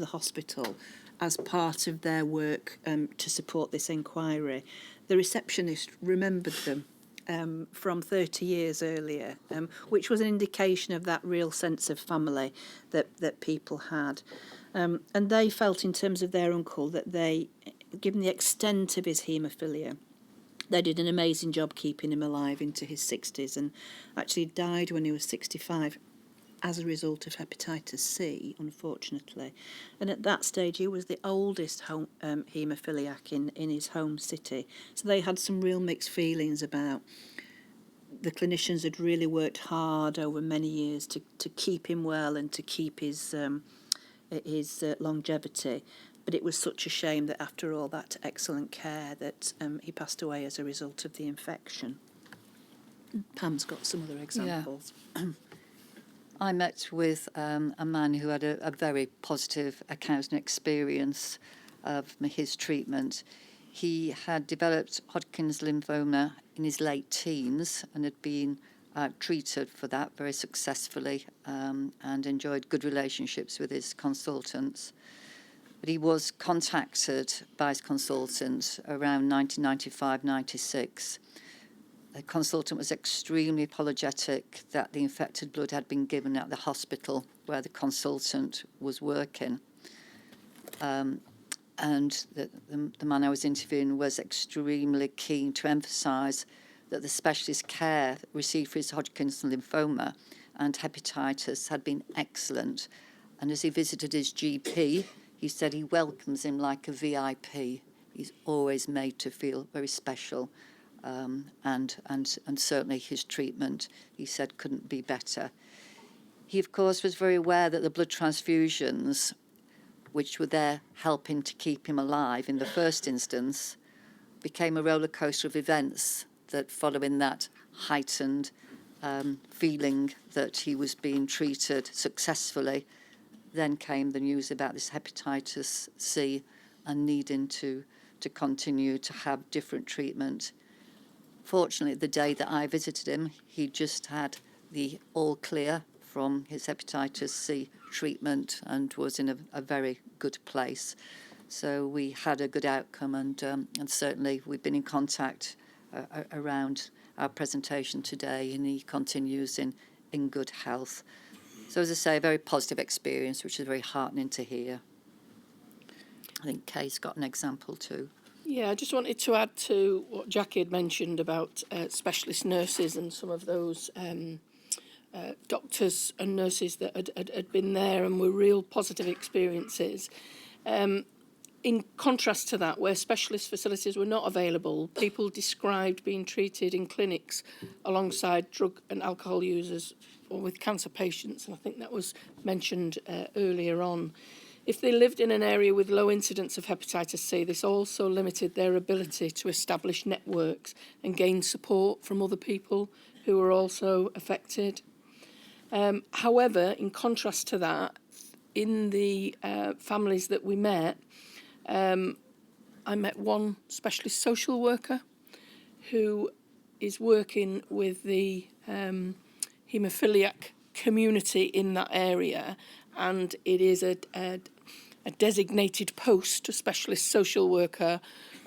hospital as part of their work to support this inquiry, the receptionist remembered them from 30 years earlier, which was an indication of that real sense of family that people had. And they felt, in terms of their uncle, that they, given the extent of his haemophilia, they did an amazing job keeping him alive into his 60s, and actually died when he was 65 as a result of hepatitis C, unfortunately. And at that stage, he was the oldest haemophiliac in his home city. So they had some real mixed feelings about. The clinicians had really worked hard over many years to keep him well and to keep his longevity, but it was such a shame that after all that excellent care that he passed away as a result of the infection. Pam's got some other examples. Yeah. I met with a man who had a very positive account and experience of his treatment. He had developed Hodgkin's lymphoma in his late teens and had been treated for that very successfully and enjoyed good relationships with his consultants. But he was contacted by his consultant around 1995-96. The consultant was extremely apologetic that the infected blood had been given at the hospital where the consultant was working. And the man I was interviewing was extremely keen to emphasise that the specialist care received for his Hodgkin's lymphoma and hepatitis had been excellent. And as he visited his GP, he said he welcomes him like a VIP. He's always made to feel very special. And certainly his treatment, he said, couldn't be better. He, of course, was very aware that the blood transfusions, which were there helping to keep him alive in the first instance, became a roller coaster of events that, following that heightened feeling that he was being treated successfully, then came the news about this hepatitis C and needing to continue to have different treatment. Fortunately, the day that I visited him, he just had the all clear from his hepatitis C treatment and was in a very good place. So we had a good outcome, and certainly we've been in contact around our presentation today, and he continues in good health. So as I say, a very positive experience, which is very heartening to hear. I think Kay's got an example too. Yeah, I just wanted to add to what Jackie had mentioned about specialist nurses and some of those doctors and nurses that had been there and were real positive experiences. In contrast to that, where specialist facilities were not available, people described being treated in clinics alongside drug and alcohol users or with cancer patients, and I think that was mentioned earlier on. If they lived in an area with low incidence of hepatitis C, this also limited their ability to establish networks and gain support from other people who were also affected. However, in contrast to that, in the families that we met, I met one specialist social worker who is working with the haemophiliac community in that area, and it is a designated post, a specialist social worker,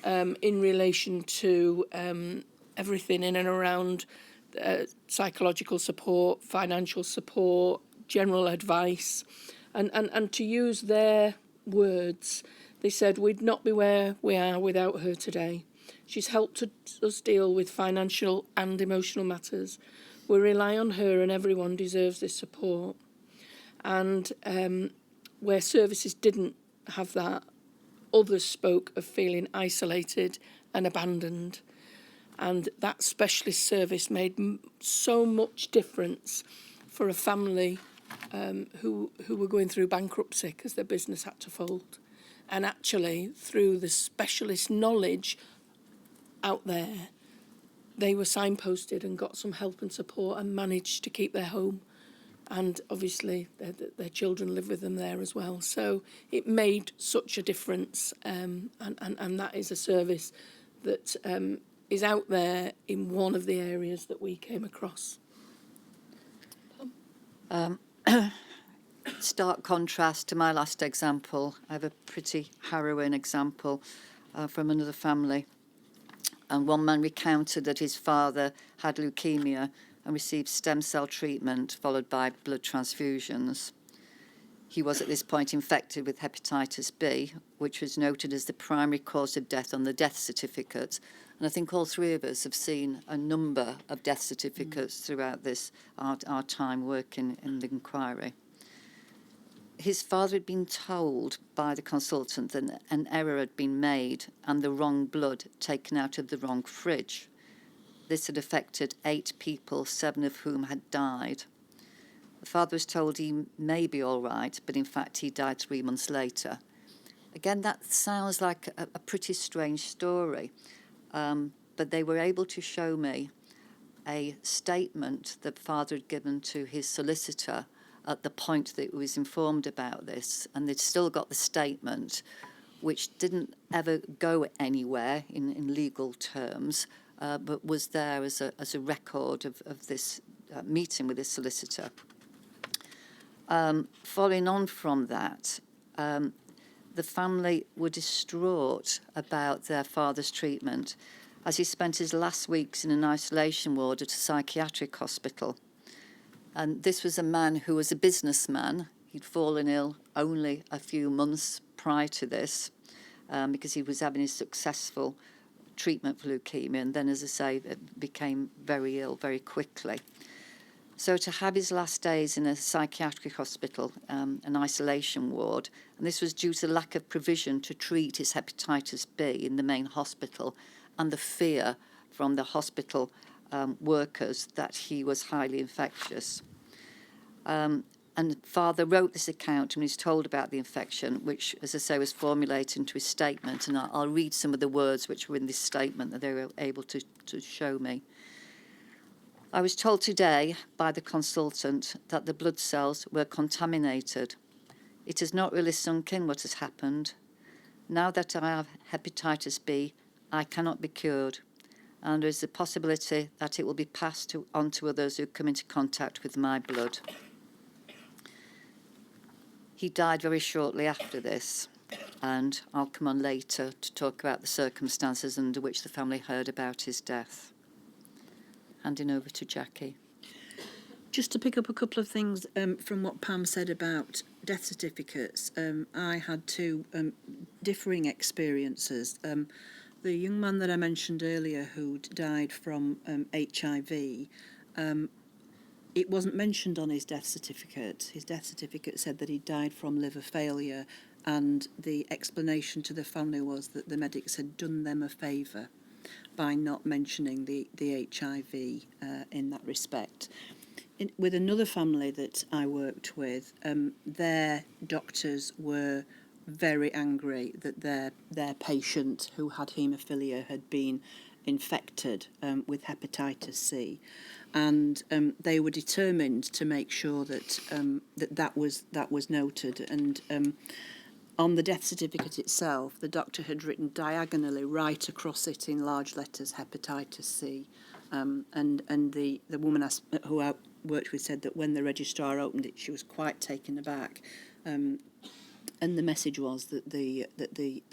in relation to everything in and around psychological support, financial support, general advice, and to use their words, they said, we'd not be where we are without her today. She's helped us deal with financial and emotional matters. We rely on her, and everyone deserves this support. And where services didn't have that, others spoke of feeling isolated and abandoned. And that specialist service made so much difference for a family who were going through bankruptcy because their business had to fold. And actually, through the specialist knowledge out there, they were signposted and got some help and support and managed to keep their home. And obviously, their children live with them there as well. So it made such a difference. And that is a service that is out there in one of the areas that we came across. Stark contrast to my last example. I have a pretty harrowing example from another family. And one man recounted that his father had leukemia and received stem cell treatment followed by blood transfusions. He was at this point infected with hepatitis B, which was noted as the primary cause of death on the death certificate. And I think all three of us have seen a number of death certificates throughout this, our time working in the inquiry. His father had been told by the consultant that an error had been made and the wrong blood taken out of the wrong fridge. This had affected 8 people, 7 of whom had died. The father was told he may be all right, but in fact he died 3 months later. Again, that sounds like a pretty strange story, but they were able to show me a statement that father had given to his solicitor at the point that he was informed about this, and they'd still got the statement, which didn't ever go anywhere in legal terms, but was there as a record of this meeting with his solicitor. Following on from that, the family were distraught about their father's treatment, as he spent his last weeks in an isolation ward at a psychiatric hospital. And this was a man who was a businessman. He'd fallen ill only a few months prior to this because he was having his successful treatment for leukemia, and then, as I say, became very ill very quickly. So to have his last days in a psychiatric hospital, an isolation ward, and this was due to lack of provision to treat his hepatitis B in the main hospital and the fear from the hospital workers that he was highly infectious. And father wrote this account when he was told about the infection, which, as I say, was formulated into his statement. And I'll read some of the words which were in this statement that they were able to show me. I was told today by the consultant that the blood cells were contaminated. It has not really sunk in what has happened. Now that I have hepatitis B, I cannot be cured, and there is a possibility that it will be passed on to others who come into contact with my blood. He died very shortly after this, and I'll come on later to talk about the circumstances under which the family heard about his death. Handing over to Jackie. Just to pick up a couple of things from what Pam said about death certificates, I had two differing experiences. The young man that I mentioned earlier who'd died from HIV, it wasn't mentioned on his death certificate. His death certificate said that he died from liver failure, and the explanation to the family was that the medics had done them a favour by not mentioning the HIV in that respect. With another family that I worked with, their doctors were very angry that their patient who had haemophilia had been infected with hepatitis C, and they were determined to make sure that that was noted. And on the death certificate itself, the doctor had written diagonally right across it in large letters hepatitis C, and the woman who I worked with said that when the registrar opened it, she was quite taken aback. And the message was that the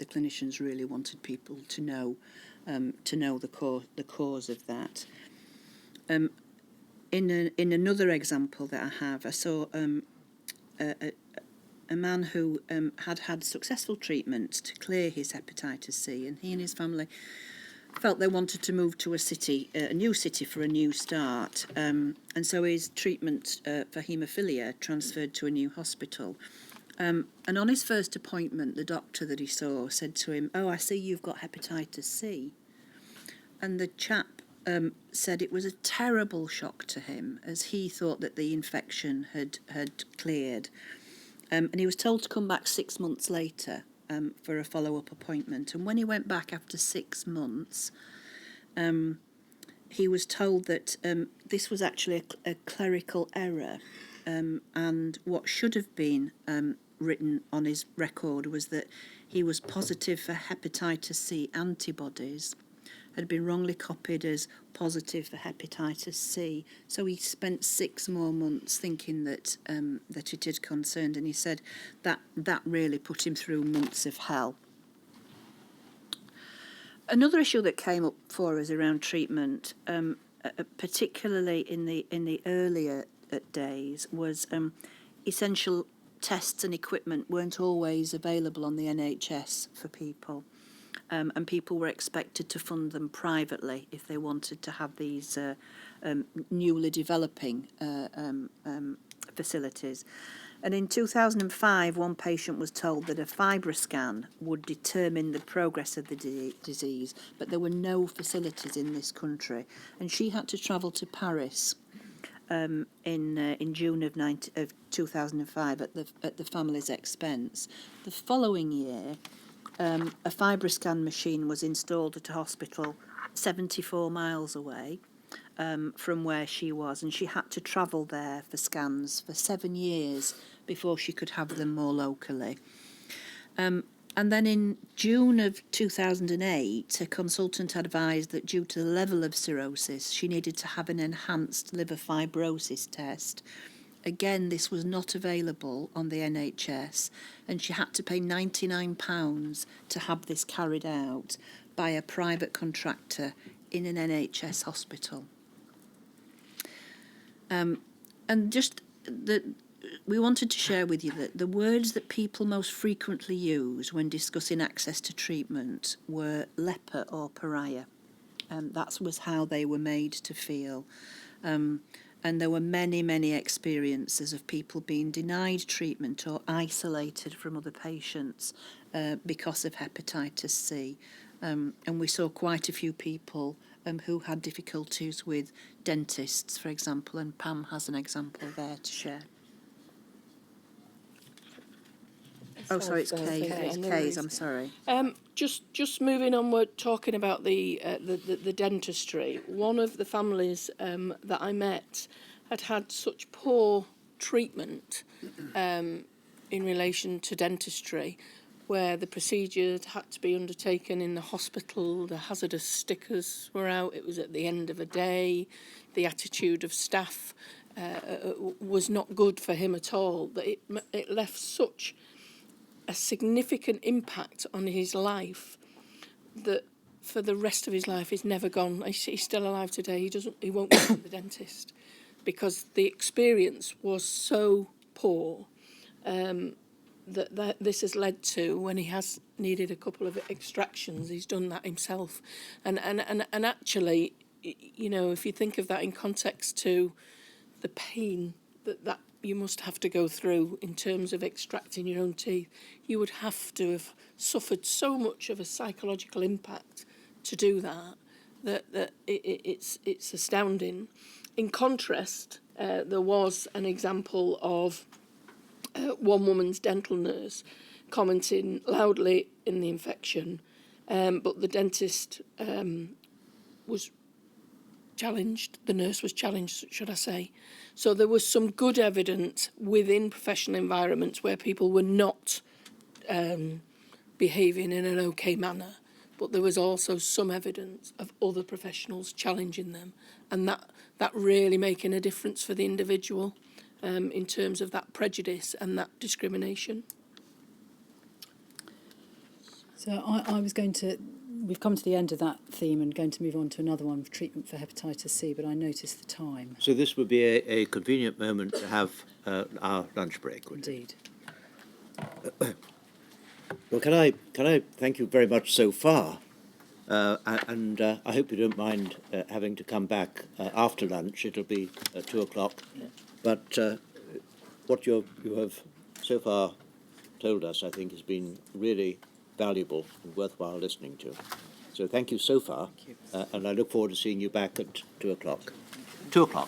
clinicians really wanted people to know the cause of that. In another example that I have, I saw a man who had successful treatment to clear his hepatitis C, and he and his family felt they wanted to move to a new city for a new start, and so his treatment for haemophilia transferred to a new hospital. And on his first appointment, the doctor that he saw said to him, "Oh, I see you've got hepatitis C." And the chap said it was a terrible shock to him, as he thought that the infection had cleared. And he was told to come back 6 months later for a follow-up appointment. And when he went back after 6 months, he was told that this was actually a clerical error, and what should have been written on his record was that he was positive for hepatitis C antibodies, had been wrongly copied as positive for hepatitis C. So he spent 6 more months thinking that it had concerned, and he said that really put him through months of hell. Another issue that came up for us around treatment, particularly in the earlier days, was essential tests and equipment weren't always available on the NHS for people. And people were expected to fund them privately if they wanted to have these newly developing facilities. And in 2005, one patient was told that a fibroscan would determine the progress of the disease, but there were no facilities in this country. And she had to travel to Paris in June of 2005 at the family's expense. The following year, a fibroscan machine was installed at a hospital 74 miles away from where she was, and she had to travel there for scans for 7 years before she could have them more locally. And then in June of 2008, a consultant advised that due to the level of cirrhosis, she needed to have an enhanced liver fibrosis test. Again, this was not available on the NHS, and she had to pay £99 to have this carried out by a private contractor in an NHS hospital. And just we wanted to share with you that the words that people most frequently use when discussing access to treatment were leper or pariah. That was how they were made to feel. And there were many, many experiences of people being denied treatment or isolated from other patients because of hepatitis C. And we saw quite a few people who had difficulties with dentists, for example, and Pam has an example there to share. Oh, sorry, it's Kay's, I'm sorry. Just moving on, we're talking about the dentistry. One of the families that I met had such poor treatment in relation to dentistry, where the procedure had to be undertaken in the hospital, the hazardous stickers were out, it was at the end of a day, the attitude of staff was not good for him at all, that it left such a significant impact on his life that for the rest of his life he's never gone. He's still alive today. He won't go to the dentist. because the experience was so poor that this has led to, when he has needed a couple of extractions, he's done that himself. And actually, you know, if you think of that in context to the pain that you must have to go through in terms of extracting your own teeth, you would have to have suffered so much of a psychological impact to do that it's astounding. In contrast, there was an example of one woman's dental nurse commenting loudly in the infection, but the dentist was challenged, the nurse was challenged, should I say. So there was some good evidence within professional environments where people were not behaving in an okay manner, but there was also some evidence of other professionals challenging them, and that really making a difference for the individual in terms of that prejudice and that discrimination. So I was going to, we've come to the end of that theme and going to move on to another one, treatment for hepatitis C, but I noticed the time. So this would be a convenient moment to have our lunch break, would it? Indeed. Well, can I thank you very much so far, and I hope you don't mind having to come back after lunch. It'll be 2:00, but what you have so far told us, I think, has been really valuable and worthwhile listening to. So thank you so far, and I look forward to seeing you back at 2:00. 2:00.